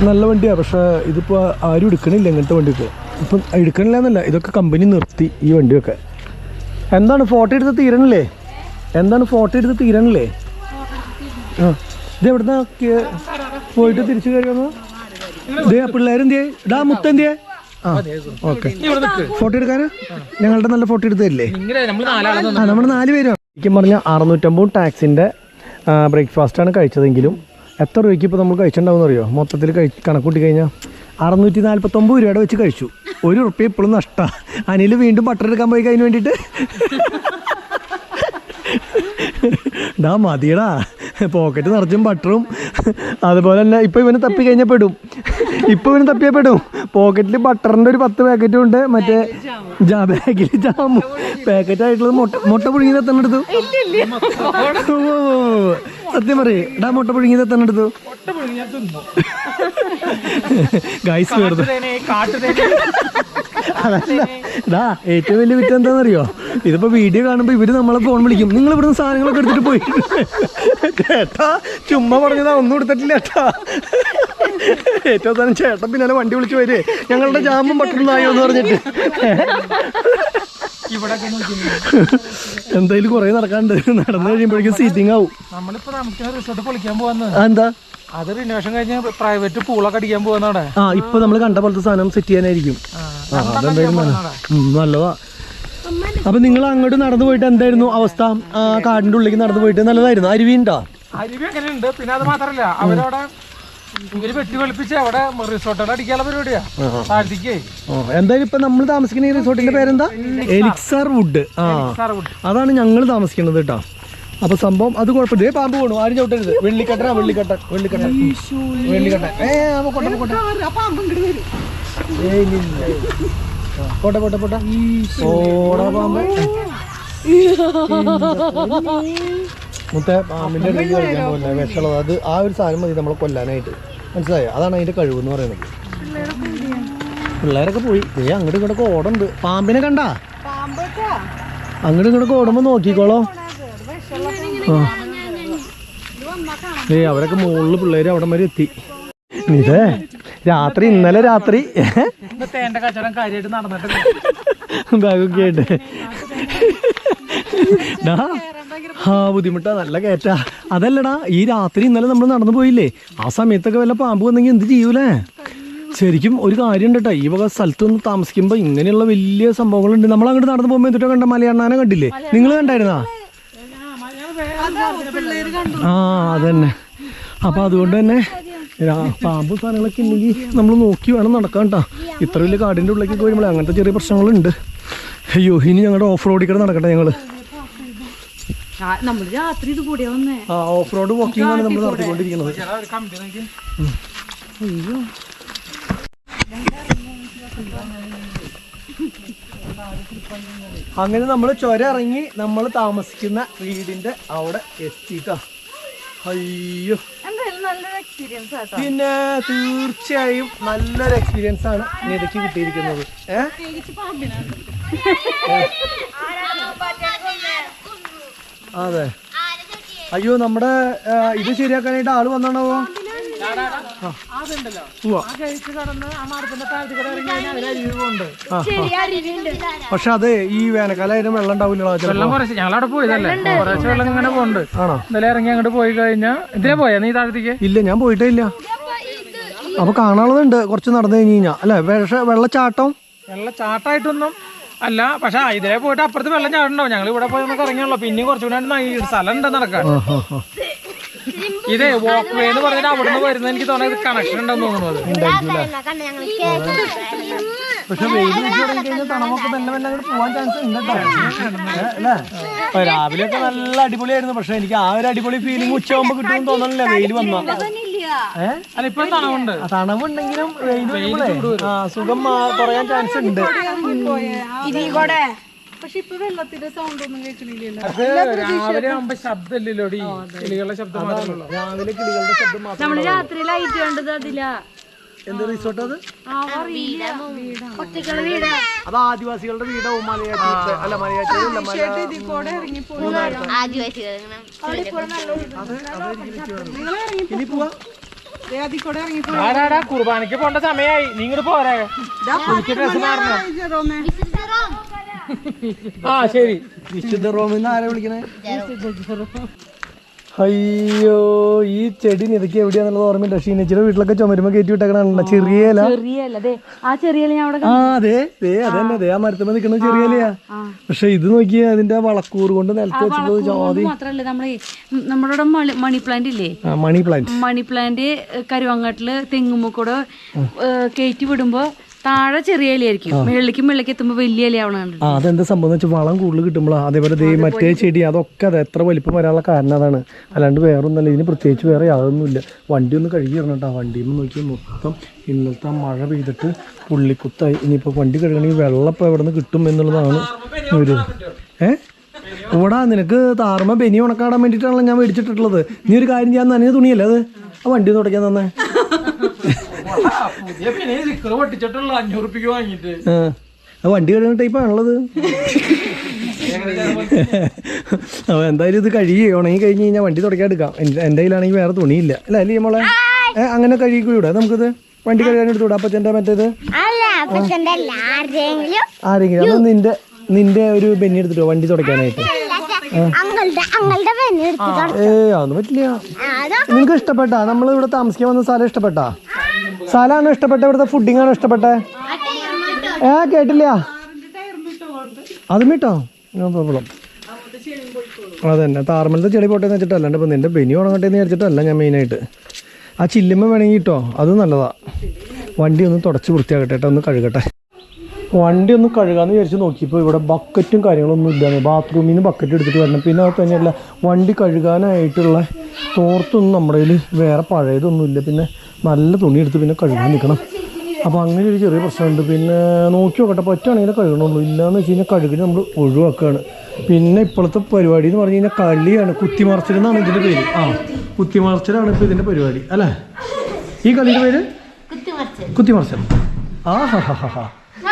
നല്ല വണ്ടിയാണ്, പക്ഷേ ഇതിപ്പോൾ ആരും എടുക്കണില്ല ഇങ്ങനത്തെ വണ്ടിയൊക്കെ. ഇപ്പം എടുക്കണില്ല എന്നല്ല, ഇതൊക്കെ കമ്പനി നിർത്തി ഈ വണ്ടിയൊക്കെ. എന്താണ് ഫോട്ടോ എടുത്ത് തീരണില്ലേ? ആ, ഇത് എവിടുന്നാ പോയിട്ട് തിരിച്ചു കയറി വന്നു? ഇതേ പിള്ളേരെന്തിയേ? ഇടാ മുത്തെന്തിയേ? ആ ഓക്കെ. ഫോട്ടോ എടുക്കാനാ? ഞങ്ങളുടെ നല്ല ഫോട്ടോ എടുത്ത് തരില്ലേ? നമ്മൾ 4 പേരാണ്. ശരിക്കും പറഞ്ഞാൽ 650 ടാക്സിൻ്റെ ബ്രേക്ക്ഫാസ്റ്റാണ് കഴിച്ചതെങ്കിലും എത്ര രൂപയ്ക്ക് ഇപ്പോൾ നമ്മൾ കഴിച്ചിട്ടുണ്ടാവും അറിയോ? മൊത്തത്തിൽ കണക്കൂട്ടി കഴിഞ്ഞാൽ 649 രൂപയുടെ വെച്ച് കഴിച്ചു. 1 ഉറുപ്പ്യ ഇപ്പോഴും നഷ്ടമാണ്. അനിൽ വീണ്ടും ബട്ടർ എടുക്കാൻ പോയി അതിന് വേണ്ടിയിട്ട്. ഡാ മതിയടാ, പോക്കറ്റ് നിറച്ചും ബട്ടറും. അതുപോലെ തന്നെ ഇപ്പം ഇവന് തപ്പി കഴിഞ്ഞാൽ പെടും. പോക്കറ്റിൽ ബട്ടറിൻ്റെ ഒരു 10 പാക്കറ്റും ഉണ്ട്. മറ്റേ ബാഗിൽ ജാമും പാക്കറ്റായിട്ടുള്ളത് മുട്ട പുഴുങ്ങിയത് എത്ര എടുത്തു? സത്യം പറയേ ഡാ, മുട്ട പുഴുങ്ങിയത് എത്ര എടുത്തു? ഗൈസ് വെറുതെ അതല്ല ഡാ, ഏറ്റവും വലിയ വിറ്റ് എന്താണെന്നറിയോ? ഇതിപ്പോൾ വീഡിയോ കാണുമ്പോൾ ഇവർ നമ്മളെ ഫോൺ വിളിക്കും, നിങ്ങൾ ഇവിടുന്ന് സാധനങ്ങളൊക്കെ എടുത്തിട്ട് പോയി. ചേട്ടാ ചുമ്മാ പറഞ്ഞതാ, ഒന്നും എടുത്തിട്ടില്ല ചേട്ടാ. ഏറ്റവും സാധനം ചേട്ടൻ പിന്നാലെ വണ്ടി വിളിച്ചു വരേ, ഞങ്ങളുടെ ജാമും ബട്ടറും ആയോ എന്ന് പറഞ്ഞിട്ട്. എന്തായാലും കുറെ നടക്കാണ്ട്. നടന്നു കഴിയുമ്പോഴേക്കും സീറ്റിംഗ് ആവും. നമ്മളിപ്പോ താമസിക്കുന്ന റിസോർട്ട് പൊളിക്കാൻ പോകുന്നത്. എന്താ? അത് റിനോവേഷൻ കഴിഞ്ഞ് പ്രൈവറ്റ് പൂളൊക്കെ അടിക്കാൻ പോകുന്നവിടെ. ആ, ഇപ്പൊ നമ്മൾ കണ്ട പോലത്തെ സാധനം സെറ്റ് ചെയ്യാനായിരിക്കും. അതെന്തായാലും നല്ലതാ. അപ്പൊ നിങ്ങൾ അങ്ങോട്ട് നടന്നു പോയിട്ട് എന്തായിരുന്നു അവസ്ഥ? കാടിന്റെ ഉള്ളിലേക്ക് നടന്നു പോയിട്ട് നല്ലതായിരുന്നു. അരുവി അങ്ങനെ ഉണ്ട്. പിന്നെ അത് മാത്രല്ല, അവരവിടെ ഇവര് വെട്ടി വെളുപ്പിച്ച് അവിടെ റിസോർട്ടുകൾ അടിക്കാനുള്ള പരിപാടിയാ താഴ്ത്തിക്കേ. എന്തായാലും ഇപ്പൊ നമ്മൾ താമസിക്കുന്ന ഈ റിസോർട്ടിന്റെ പേരെന്താ? Elixir Wood. അതാണ് ഞങ്ങൾ താമസിക്കുന്നത് കേട്ടോ. അപ്പൊ സംഭവം അത് കുഴപ്പമില്ല. പാമ്പ് പോണു, ആരും ചവിട്ടരുത്. വെള്ളിക്കട്ടൻ. പോട്ടെ ഓടാ പാമ്പ്. മുത്തേ, പാമ്പിന്റെ ഇടയിൽ കളിക്കാൻ പോകില്ല, വിഷമുള്ളത്. അത് ആ ഒരു സാധനം മതി നമ്മളെ കൊല്ലാനായിട്ട്, മനസ്സിലായോ? അതാണ് അതിന്റെ കഴിവെന്ന് പറയുന്നത്. പിള്ളേരൊക്കെ പോയി അങ്ങോട്ടും ഇങ്ങോട്ടൊക്കെ ഓടുന്നുണ്ട്. പാമ്പിനെ കണ്ടാ? അങ്ങോട്ടും ഇങ്ങോട്ടൊക്കെ ഓടുമ്പോ നോക്കിക്കോളോ. അവരൊക്കെ മുകളിൽ പിള്ളേര് അവിടെ വരെ എത്തി. ഇതേ ഇന്നലെ രാത്രി ബാഗൊക്കെ ആയിട്ട് ബുദ്ധിമുട്ടാ, നല്ല കയറ്റാ. അതല്ലടാ, ഈ രാത്രി ഇന്നലെ നമ്മൾ നടന്നു പോയില്ലേ, ആ സമയത്തൊക്കെ വല്ല പാമ്പ് വന്നെങ്കിൽ എന്ത് ചെയ്യൂലേ? ശരിക്കും ഒരു കാര്യം ഉണ്ട് കേട്ടോ, ഈ വക സ്ഥലത്തൊന്ന് താമസിക്കുമ്പോൾ ഇങ്ങനെയുള്ള വലിയ സംഭവങ്ങളുണ്ട്. നമ്മൾ അങ്ങോട്ട് നടന്നു പോകുമ്പോൾ എന്തിട്ടോ കണ്ട മലയണ്ണാനെ കണ്ടില്ലേ? നിങ്ങൾ കണ്ടായിരുന്നാ? ആ അതന്നെ. അപ്പൊ അതുകൊണ്ട് തന്നെ പാമ്പ് സാധനങ്ങളൊക്കെ ഉണ്ടെങ്കിൽ നമ്മൾ നോക്കി വേണം നടക്കാൻ കേട്ടോ. ഇത്ര വലിയ കാടിൻ്റെ ഉള്ളിലേക്ക് വരുമ്പോൾ അങ്ങനത്തെ ചെറിയ പ്രശ്നങ്ങളുണ്ട്. അയ്യോ, ഇനി ഞങ്ങളുടെ ഓഫ് റോഡിൽ കൂടെ നടക്കട്ടെ ഞങ്ങള്. ഓഫ് റോഡ് വാക്കിംഗ് ആണ് നമ്മൾ നടത്തിക്കൊണ്ടിരിക്കുന്നത്. അങ്ങനെ നമ്മൾ ചുരം ഇറങ്ങി നമ്മൾ താമസിക്കുന്ന വീടിന്റെ അവിടെ എത്തിട്ടോ. അയ്യോ, പിന്നെ തീർച്ചയായും നല്ലൊരു എക്സ്പീരിയൻസ് ആണ് നിതയ്ക്ക് കിട്ടിയിരിക്കുന്നത്. അതെ. അയ്യോ, നമ്മുടെ ഇത് ശരിയാക്കാനായിട്ട് ആള് വന്നാണോ? പക്ഷെ അതെ, ഈ വേനൽക്കാലം വെള്ളം ഉണ്ടാവില്ല. വെള്ളം കുറച്ച് ഞങ്ങളവിടെ പോയതല്ലേ, കുറച്ച് വെള്ളം ഇങ്ങനെ പോകുന്നുണ്ട്. ആണോ? ഇന്നലെ ഇറങ്ങി അങ്ങോട്ട് പോയി കഴിഞ്ഞാ ഇതിനെ പോയാ നീ താഴത്തേക്ക്? ഇല്ല, ഞാൻ പോയിട്ടേ ഇല്ല. അപ്പൊ കാണാനുള്ളതുണ്ട് കുറച്ച് നടന്നു കഴിഞ്ഞ് കഴിഞ്ഞാ അല്ലെ? പക്ഷെ വെള്ളച്ചാട്ടമായിട്ടൊന്നും അല്ല, പക്ഷെ ഇതിലെ പോയിട്ട് അപ്പുറത്ത് വെള്ളം ചാടണ്ടാവും. ഞങ്ങൾ ഇവിടെ പോയി നമുക്ക് ഇറങ്ങിയുള്ളൂ. പിന്നെയും കുറച്ചുകൂടെ സ്ഥലം ഉണ്ട് നടക്കാൻ. ഇതേ വാക്ക് വേ എന്ന് പറഞ്ഞാൽ അവിടെ നിന്ന് വരുന്നത് എനിക്ക് തോന്നുന്നത് കണക്ഷൻ ഉണ്ടെന്ന് തോന്നുന്നത്. പക്ഷെ വെയിൽ കഴിഞ്ഞാൽ തണുപ്പൊക്കെ മെല്ലെ മെല്ലെ അങ്ങോട്ട് പോകാൻ ചാൻസ് ഉണ്ട് അല്ലേ? രാവിലെ ഒക്കെ നല്ല അടിപൊളിയായിരുന്നു. പക്ഷെ എനിക്ക് ആ ഒരു അടിപൊളി ഫീലിംഗ് ഉച്ചയാകുമ്പോ കിട്ടുമെന്ന് തോന്നണില്ല വെയിൽ വന്നോ. അല്ല ഇപ്പൊ തണവുണ്ട്. തണവുണ്ടെങ്കിലും വെയിൽ വരുമ്പോഴേ സുഖം കുറയാൻ ചാൻസ് ഉണ്ട്. പക്ഷെ ഇപ്പൊ വെള്ളത്തിന്റെ സൗണ്ട് ഒന്നും കേൾക്കണില്ലല്ലോ. രാവിലെ ആവുമ്പോ ശബ്ദമില്ലല്ലോ, കിളികളുടെ ശബ്ദം മാത്രമല്ലോ. രാവിലെ കിളികളുടെ ശബ്ദം മാത്രം. നമ്മള് രാത്രി ലൈറ്റ് കണ്ടത് അതിലാ. എന്ത് റിസോർട്ട് അത്? അത് ആദിവാസികളുടെ വീടാവും. മലയാറ്റൂർ അല്ല, മലയാറ്റൂരല്ല, ഇനി പോവാ. ആരാടാ കുർബാനക്ക് പോണ്ട സമയായി, നീ ഇങ്ങോട്ട് പോരാ. ഡ്രസ് മാറണം. ആ ശരി. വിശുദ്ധ റോമിന്ന് ആരെ വിളിക്കണേ? അയ്യോ, ഈ ചെടി നിരക്കി എവിടെയാന്നുള്ളത് ഓർമ്മയില്ല. ഷീനച്ചിയുടെ വീട്ടിലൊക്കെ ചുമരുമ്പോ കയറ്റി വിട്ടേക്കണ ചെറിയ ഇല. അതെ അതന്നെ, ആ മരത്തുമ്പോ നിൽക്കുന്ന ചെറിയ ഇലയാ. പക്ഷെ ഇത് നോക്കിയാ അതിന്റെ വളക്കൂറ് കൊണ്ട് നിലത്ത് വെച്ചത് ജാതി. മാത്രല്ല നമ്മുടെ മണി പ്ലാന്റ് ഇല്ലേ, മണി പ്ലാന്റ് കരുവാങ്ങാട്ടില് തെങ്ങുമ്പോ കൂടെ കയറ്റി വിടുമ്പോ താഴെ ചെറിയ ഇലയായിരിക്കും, മുകളിലേക്ക് എത്തുമ്പോ വലിയ ഇലയാവണം. അതെന്താ സംഭവം വെച്ചാൽ വളം കൂടുതൽ കിട്ടുമ്പോഴാ. അതേപോലെ മറ്റേ ചെടി അതൊക്കെ അത് എത്ര വലിപ്പം വരാനുള്ള കാരണം അതാണ്, അല്ലാണ്ട് വേറെ ഒന്നല്ല. ഇതിന് പ്രത്യേകിച്ച് വേറെ യാതൊന്നുമില്ല. വണ്ടി ഒന്ന് കഴുകി ഇടണം കേട്ടോ. വണ്ടിയിൽ നോക്കി മൊത്തം ഇന്നലത്തെ മഴ പെയ്തിട്ട് പുള്ളിക്കുത്തായി. ഇനിയിപ്പോൾ വണ്ടി കഴുകണമെങ്കിൽ വെള്ളം ഇപ്പോൾ എവിടെ നിന്ന് കിട്ടും എന്നുള്ളതാണ് ഒരു ഇവിടെ. നിനക്ക് താർമ ബനി ഉണക്കാടാൻ വേണ്ടിയിട്ടാണല്ലോ ഞാൻ മേടിച്ചിട്ടുള്ളത്. നീ ഒരു കാര്യം ചെയ്യാൻ നനഞ്ഞ തുണിയല്ലേ അത്? ആ വണ്ടി ഒന്ന് തുടയ്ക്കാൻ തന്നെ. വണ്ടി കഴുകുന്ന ടൈപ്പാണുള്ളത്. അപ്പൊ എന്തായാലും ഇത് കഴുകി ഉണങ്ങി കഴിഞ്ഞ് കഴിഞ്ഞാൽ വണ്ടി തുടക്കാൻ എടുക്കാം. എൻ്റെ കയ്യിലാണെങ്കിൽ വേറെ തുണിയില്ല അല്ല അല്ലേ മോളെ? അങ്ങനെ കഴുകിക്കൂടെ നമുക്കിത്? വണ്ടി കഴുകാൻ എടുത്തുകൂടെ അപ്പച്ചൻ്റെ മറ്റേത്? ആരെങ്കിലും അപ്പൊ നിന്റെ ഒരു ബെന്നി എടുത്തിട്ടോ വണ്ടി തുടക്കാനായിട്ട്? അതൊന്നും പറ്റില്ല. നിനക്ക് ഇഷ്ടപ്പെട്ടാ നമ്മൾ ഇവിടെ താമസിക്കാൻ വന്ന സ്ഥലം? ഇഷ്ടപ്പെട്ടാ സ്ഥലമാണോ ഇഷ്ടപ്പെട്ട? ഇവിടുത്തെ ഫുഡിങ് ആണോ ഇഷ്ടപ്പെട്ടെ? കേട്ടില്ല. അതും ഇട്ടോ, നോ പ്രോബ്ലം. അതന്നെ, താർമലത്തെ ചെടി പോട്ടേന്ന് വെച്ചിട്ടല്ല. ഇപ്പം നിന്റെ ബെനി ഉണങ്ങട്ടേന്ന് വിചാരിച്ചിട്ടല്ല ഞാൻ മെയിനായിട്ട്. ആ ചില്ലുമ്മ വേണമെങ്കിൽ കിട്ടോ, അത് നല്ലതാ. വണ്ടി ഒന്ന് തുടച്ച് വൃത്തിയാക്കട്ടെ, ഒന്ന് കഴുകട്ടെ. വണ്ടി ഒന്ന് കഴുകാമെന്ന് വിചാരിച്ച് നോക്കിയപ്പോൾ ഇവിടെ ബക്കറ്റും കാര്യങ്ങളൊന്നും ഇല്ലാന്ന്. ബാത്റൂമിൽ നിന്ന് ബക്കറ്റ് എടുത്തിട്ട് വരണം. പിന്നെ അത് തന്നെയല്ല, വണ്ടി കഴുകാനായിട്ടുള്ള തോർത്തൊന്നും നമ്മുടെ കയ്യിൽ വേറെ പഴയതൊന്നുമില്ല. പിന്നെ നല്ല തുണി എടുത്ത് പിന്നെ കഴുകാൻ നിൽക്കണം. അപ്പോൾ അങ്ങനെ ഒരു ചെറിയ പ്രശ്നമുണ്ട്. പിന്നെ നോക്കി നോക്കട്ടെ, പറ്റുകയാണെങ്കിൽ കഴുകണുള്ളൂ. ഇല്ലയെന്ന് വെച്ച് കഴിഞ്ഞാൽ കഴുകിന് നമ്മൾ ഒഴിവാക്കുകയാണ്. പിന്നെ ഇപ്പോഴത്തെ പരിപാടി എന്ന് പറഞ്ഞു കഴിഞ്ഞാൽ കളിയാണ്. കുത്തിമറച്ചിൽ എന്നാണ് ഇതിൻ്റെ പേര്. കുത്തിമറച്ചിലാണ് ഇപ്പോൾ ഇതിൻ്റെ പരിപാടി അല്ലേ? ഈ കളിയുടെ പേര് കുത്തിമറച്ചൽ.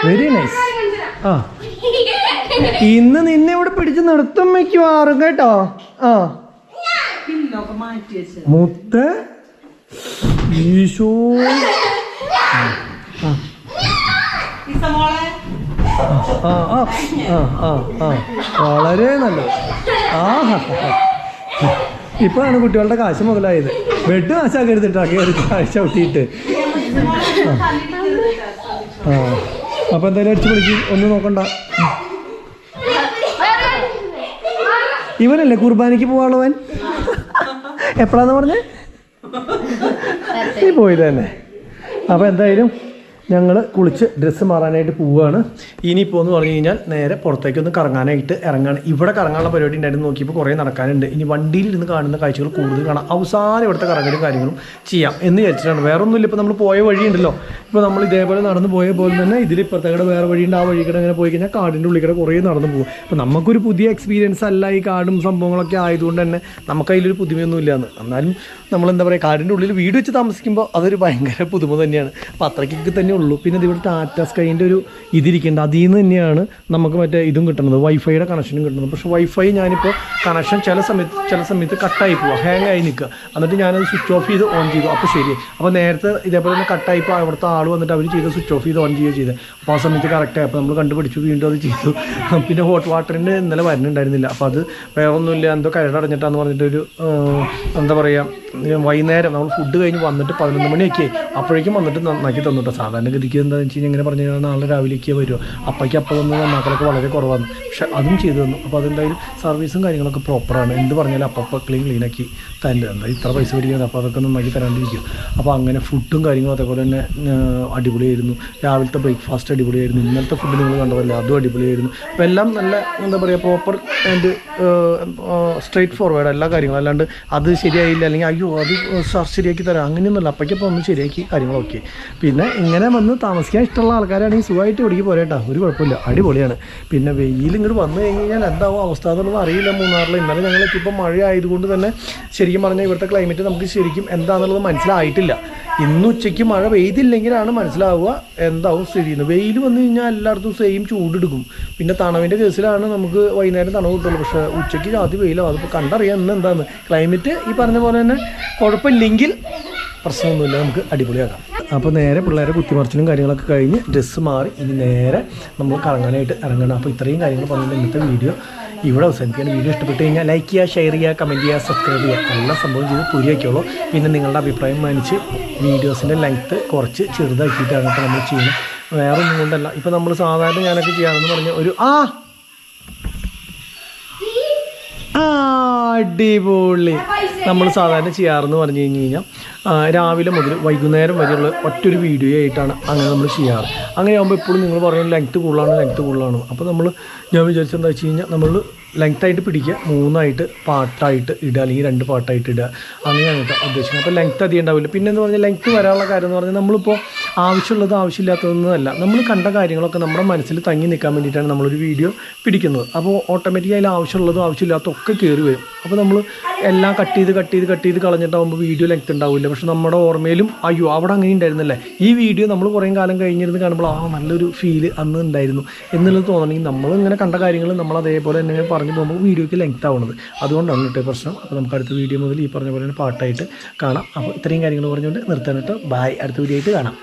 Very nice. ഇന്ന് നിന്നെ ഇവിടെ പിടിച്ച് നിർത്തും മിക്കവാറും കേട്ടോ. മുത്ത ഈശോ, വളരെ നല്ലത്. ഇപ്പോഴാണ് കുട്ടികളുടെ കാശ് മുതലായത്. ബെഡ് കാശാക്കരുതിട്ടാ കാശ് ചവിട്ടിയിട്ട്. അപ്പൊ എന്തായാലും അടിച്ചു പിടിക്കും, ഒന്നും നോക്കണ്ട. ഇവനല്ലേ കുർബാനയ്ക്ക് പോവാനുള്ളവൻ? എപ്പോഴാന്ന് പറഞ്ഞേ? നീ പോയത് തന്നെ. അപ്പോൾ എന്തായാലും ഞങ്ങൾ കുളിച്ച് ഡ്രസ്സ് മാറാനായിട്ട് പോവുകയാണ്. ഇനിയിപ്പോൾ എന്ന് പറഞ്ഞു കഴിഞ്ഞാൽ നേരെ പുറത്തേക്കൊന്ന് കറങ്ങാനായിട്ട് ഇറങ്ങാണ്. ഇവിടെ കറങ്ങാനുള്ള പരിപാടി ഉണ്ടായിരുന്നു. നോക്കിയപ്പോൾ കുറേ നടക്കാനുണ്ട്. ഇനി വണ്ടിയിലിരുന്ന് കാണുന്ന കാഴ്ചകൾ കൂടുതൽ കാണാം. അവസാനം ഇവിടുത്തെ കറങ്ങലും കാര്യങ്ങളും ചെയ്യാം എന്ന് വിചാരിച്ചിട്ടാണ്. വേറെ ഒന്നുമില്ല. ഇപ്പോൾ നമ്മൾ പോയ വഴിയുണ്ടല്ലോ, ഇപ്പോൾ നമ്മൾ ഇതേപോലെ നടന്നു പോയ പോലെ തന്നെ ഇതിലിപ്പുറത്തേക്കടെ വേറെ വഴിയുണ്ട്. ആ വഴിക്കടെ അങ്ങനെ പോയി കഴിഞ്ഞാൽ കാടിൻ്റെ ഉള്ളിൽ കുറേ നടന്നു പോകും. അപ്പോൾ നമുക്കൊരു പുതിയ എക്സ്പീരിയൻസ് അല്ല ഈ കാടും സംഭവങ്ങളൊക്കെ ആയതുകൊണ്ട് തന്നെ നമുക്കതിലൊരു പുതുമയൊന്നും ഇല്ലയെന്ന്. എന്നാലും നമ്മളെന്താ പറയുക, കാടിൻ്റെ ഉള്ളിൽ വീട് വെച്ച് താമസിക്കുമ്പോൾ അതൊരു ഭയങ്കര പുതുമ തന്നെയാണ്. അപ്പോൾ അത്രയ്ക്കൊക്കെ തന്നെ ഉള്ളൂ. പിന്നെ ഇതിവിടെ ടാറ്റ സ്കൈൻ്റെ ഒരു ഇതിരിക്കുന്നുണ്ട്. അതിൽ നിന്ന് തന്നെയാണ് നമുക്ക് മറ്റേ ഇതും കിട്ടുന്നത്, വൈഫൈയുടെ കണക്ഷനും കിട്ടുന്നത്. പക്ഷേ വൈഫൈ ഞാനിപ്പോൾ കണക്ഷൻ ചില സമയത്ത് കട്ടായി പോവുക, ഹാങ് ആയി നിൽക്കുക. എന്നിട്ട് ഞാനത് സ്വിച്ച് ഓഫ് ചെയ്ത് ഓൺ ചെയ്തു. അപ്പോൾ ശരി. അപ്പോൾ നേരത്തെ ഇതേപോലെ തന്നെ കട്ടായിപ്പോൾ അവിടുത്തെ ആൾ വന്നിട്ട് അവർ ചെയ്ത് സ്വിച്ച് ഓഫ് ചെയ്ത് ഓൺ ചെയ്യുകയോ ചെയ്ത്. അപ്പോൾ ആ സമയത്ത് കറക്റ്റായി. അപ്പോൾ നമ്മൾ കണ്ടുപിടിച്ചു, വീണ്ടും അത് ചെയ്തു. പിന്നെ ഹോട്ട് വാട്ടറിൻ്റെ ഇന്നലെ വരുന്നുണ്ടായിരുന്നില്ല. അപ്പോൾ അത് വേറെ ഒന്നുമില്ല, എന്തോ കരടടഞ്ഞിട്ടാന്ന് പറഞ്ഞിട്ടൊരു എന്താ പറയുക, വൈകുന്നേരം നമ്മൾ ഫുഡ് കഴിഞ്ഞ് വന്നിട്ട് 11 മണിയൊക്കെ അപ്പോഴേക്കും വന്നിട്ട് നന്നാക്കി തന്നിട്ടോ. സാധാരണ സാധാരണഗതിക്ക് എന്താണെന്ന് വെച്ച് കഴിഞ്ഞാൽ ഇങ്ങനെ പറഞ്ഞു കഴിഞ്ഞാൽ നാളെ രാവിലേക്ക് വരുമോ, അപ്പയ്ക്ക് അപ്പം വന്ന് നന്നാക്കലൊക്കെ വളരെ കുറവാണ്. പക്ഷെ അതും ചെയ്തു തന്നു. അപ്പോൾ അതെന്തായാലും സർവീസും കാര്യങ്ങളൊക്കെ പ്രോപ്പറാണ്. എന്ത് പറഞ്ഞാലും അപ്പം ക്ലീനാക്കി തരേണ്ടത്. എന്താ ഇത്ര പൈസ മേടിക്കുന്നത്, അപ്പോൾ അതൊക്കെ നന്നാക്കി തരാണ്ടിരിക്കും. അപ്പോൾ അങ്ങനെ ഫുഡും കാര്യങ്ങളും അതേപോലെ തന്നെ അടിപൊളിയായിരുന്നു. രാവിലത്തെ ബ്രേക്ക്ഫാസ്റ്റ് അടിപൊളിയായിരുന്നു. ഇന്നലത്തെ ഫുഡ് നിങ്ങൾ കണ്ടതല്ല, അതും അടിപൊളിയായിരുന്നു. അപ്പോൾ എല്ലാം നല്ല എന്താ പറയുക പ്രോപ്പർ ആൻഡ് സ്ട്രെയിറ്റ് ഫോർവേഡ് എല്ലാ കാര്യങ്ങളും. അല്ലാണ്ട് അത് ശരിയായില്ല അല്ലെങ്കിൽ അയ്യോ അത് സാർ ശരിയാക്കി തരാം അങ്ങനെയൊന്നുമല്ല. അപ്പോഴേക്കപ്പോൾ ഒന്ന് ശരിയാക്കി കാര്യങ്ങളൊക്കെ. പിന്നെ ഇങ്ങനെ വന്ന് താമസിക്കാൻ ഇഷ്ടമുള്ള ആൾക്കാരാണെങ്കിൽ സുഖമായിട്ട് ഇവിടേക്ക് പോരേട്ടാ, ഒരു കുഴപ്പമില്ല, അടിപൊളിയാണ്. പിന്നെ വെയിൽ ഇങ്ങോട്ട് വന്നു കഴിഞ്ഞ് കഴിഞ്ഞാൽ എന്താവും അവസ്ഥ എന്നുള്ളത് അറിയില്ല. മൂന്നാറിൽ ഇന്നലെ ഞങ്ങൾ എത്തിയപ്പോൾ മഴ ആയതുകൊണ്ട് തന്നെ ശരിക്കും പറഞ്ഞാൽ ഇവിടുത്തെ ക്ലൈമറ്റ് നമുക്ക് ശരിക്കും എന്താണെന്നുള്ളത് മനസ്സിലായിട്ടില്ല. ഇന്ന് ഉച്ചയ്ക്ക് മഴ പെയ്തില്ലെങ്കിലാണ് മനസ്സിലാവുക എന്താവും സ്ഥിതി എന്ന്. വെയിൽ വന്നു കഴിഞ്ഞാൽ എല്ലായിടത്തും സെയിം ചൂടെടുക്കും. പിന്നെ തണവിൻ്റെ കേസിലാണ് നമുക്ക് വൈകുന്നേരം തണവ് കിട്ടുള്ളൂ. പക്ഷേ ഉച്ചയ്ക്ക് ജാതി വെയിലോ അതിപ്പോൾ കണ്ടറിയാം ഇന്ന് എന്താണെന്ന്. ക്ലൈമറ്റ് ഈ പറഞ്ഞ പോലെ തന്നെ കുഴപ്പമില്ലെങ്കിൽ പ്രശ്നമൊന്നുമില്ല, നമുക്ക് അടിപൊളിയാക്കാം. അപ്പോൾ നേരെ പിള്ളേരെ കുത്തിമറിച്ചിലും കാര്യങ്ങളൊക്കെ കഴിഞ്ഞ് ഡ്രസ്സ് മാറി ഇനി നേരെ നമ്മൾ കറങ്ങാനായിട്ട് ഇറങ്ങണം. അപ്പോൾ ഇത്രയും കാര്യങ്ങൾ പറഞ്ഞിട്ട് ഇന്നത്തെ വീഡിയോ ഇവിടെ അവസാനിക്കാൻ. വീഡിയോ ഇഷ്ടപ്പെട്ട് കഴിഞ്ഞാൽ ലൈക്ക് ചെയ്യുക, ഷെയർ ചെയ്യുക, കമൻറ്റ് ചെയ്യുക, സബ്സ്ക്രൈബ് ചെയ്യുക, എല്ലാ സംഭവം ചെയ്ത് പൂരിയാക്കിയോളൂ. പിന്നെ നിങ്ങളുടെ അഭിപ്രായം മാനിച്ച് വീഡിയോസിൻ്റെ ലെങ്ത്ത് കുറച്ച് ചെറുതാക്കിയിട്ടാണ് ഇപ്പോൾ നമ്മൾ ചെയ്യുന്നത്. വേറെ ഒന്നും കൊണ്ടല്ല. ഇപ്പോൾ നമ്മൾ സാധാരണ ഞാനൊക്കെ ചെയ്യാമെന്ന് പറഞ്ഞ ഒരു അടിപൊളി നമ്മൾ സാധാരണ ചെയ്യാറെന്ന് പറഞ്ഞു കഴിഞ്ഞ് കഴിഞ്ഞാൽ രാവിലെ മുതൽ വൈകുന്നേരം വരെയുള്ള ഒറ്റൊരു വീഡിയോ ആയിട്ടാണ് അങ്ങനെ നമ്മൾ ചെയ്യാറ്. അങ്ങനെ ആകുമ്പോൾ എപ്പോഴും നിങ്ങൾ പറയുന്നത് ലെങ്ത്ത് കൂടുതലാണ്. അപ്പോൾ ഞാൻ വിചാരിച്ചത് എന്താ വെച്ച് കഴിഞ്ഞാൽ നമ്മൾ ലെങ്ത്തായിട്ട് പിടിക്കുക, 3 പാർട്ടായിട്ട് ഇടുക അല്ലെങ്കിൽ 2 പാർട്ടായിട്ട് ഇടുക, അങ്ങനെയാണ് കേട്ടോ ഉദ്ദേശിക്കുന്നത്. അപ്പോൾ ലെങ്ത്ത് അധികം ഉണ്ടാവില്ല. പിന്നെ എന്ന് പറഞ്ഞാൽ ലെങ്ത്ത് വരാനുള്ള കാര്യം എന്ന് പറഞ്ഞാൽ നമ്മളിപ്പോൾ ആവശ്യമുള്ളത് ആവശ്യമില്ലാത്തതൊന്നുമല്ല. നമ്മൾ കണ്ട കാര്യങ്ങളൊക്കെ നമ്മുടെ മനസ്സിൽ തങ്ങി നിൽക്കാൻ വേണ്ടിയിട്ടാണ് നമ്മളൊരു വീഡിയോ പിടിക്കുന്നത്. അപ്പോൾ ഓട്ടോമാറ്റിക്കായി അതിൽ ആവശ്യമുള്ളതും ആവശ്യമില്ലാത്തതൊക്കെ കയറി വരും. അപ്പോൾ നമ്മൾ എല്ലാം കട്ട് ചെയ്ത് കളഞ്ഞിട്ടാകുമ്പോൾ വീഡിയോ ലെങ്ത്ത് ഉണ്ടാവില്ല. പക്ഷെ നമ്മുടെ ഓർമ്മയിലും അയ്യോ അവിടെ അങ്ങനെ ഉണ്ടായിരുന്നല്ലേ, ഈ വീഡിയോ നമ്മൾ കുറേ കാലം കഴിഞ്ഞിരുന്ന് കാണുമ്പോൾ നല്ലൊരു ഫീല് അന്ന് ഉണ്ടായിരുന്നു എന്നുള്ളത് തോന്നണമെങ്കിൽ നമ്മളിങ്ങനെ കണ്ട കാര്യങ്ങൾ നമ്മൾ അതേപോലെ തന്നെ പറഞ്ഞു പോകുമ്പോൾ വീഡിയോയ്ക്ക് ലെങ്ത്ത് ആവുന്നത്. അതുകൊണ്ടാണ് കേട്ടോ പ്രശ്നം. അപ്പോൾ നമുക്ക് അടുത്ത വീഡിയോ മുതൽ ഈ പറഞ്ഞ പോലെ പാട്ടായിട്ട് കാണാം. അപ്പോൾ ഇത്രയും കാര്യങ്ങൾ പറഞ്ഞുകൊണ്ട് നിർത്താൻ കേട്ടോ. ബൈ, അടുത്ത വീഡിയോ ആയിട്ട് കാണാം.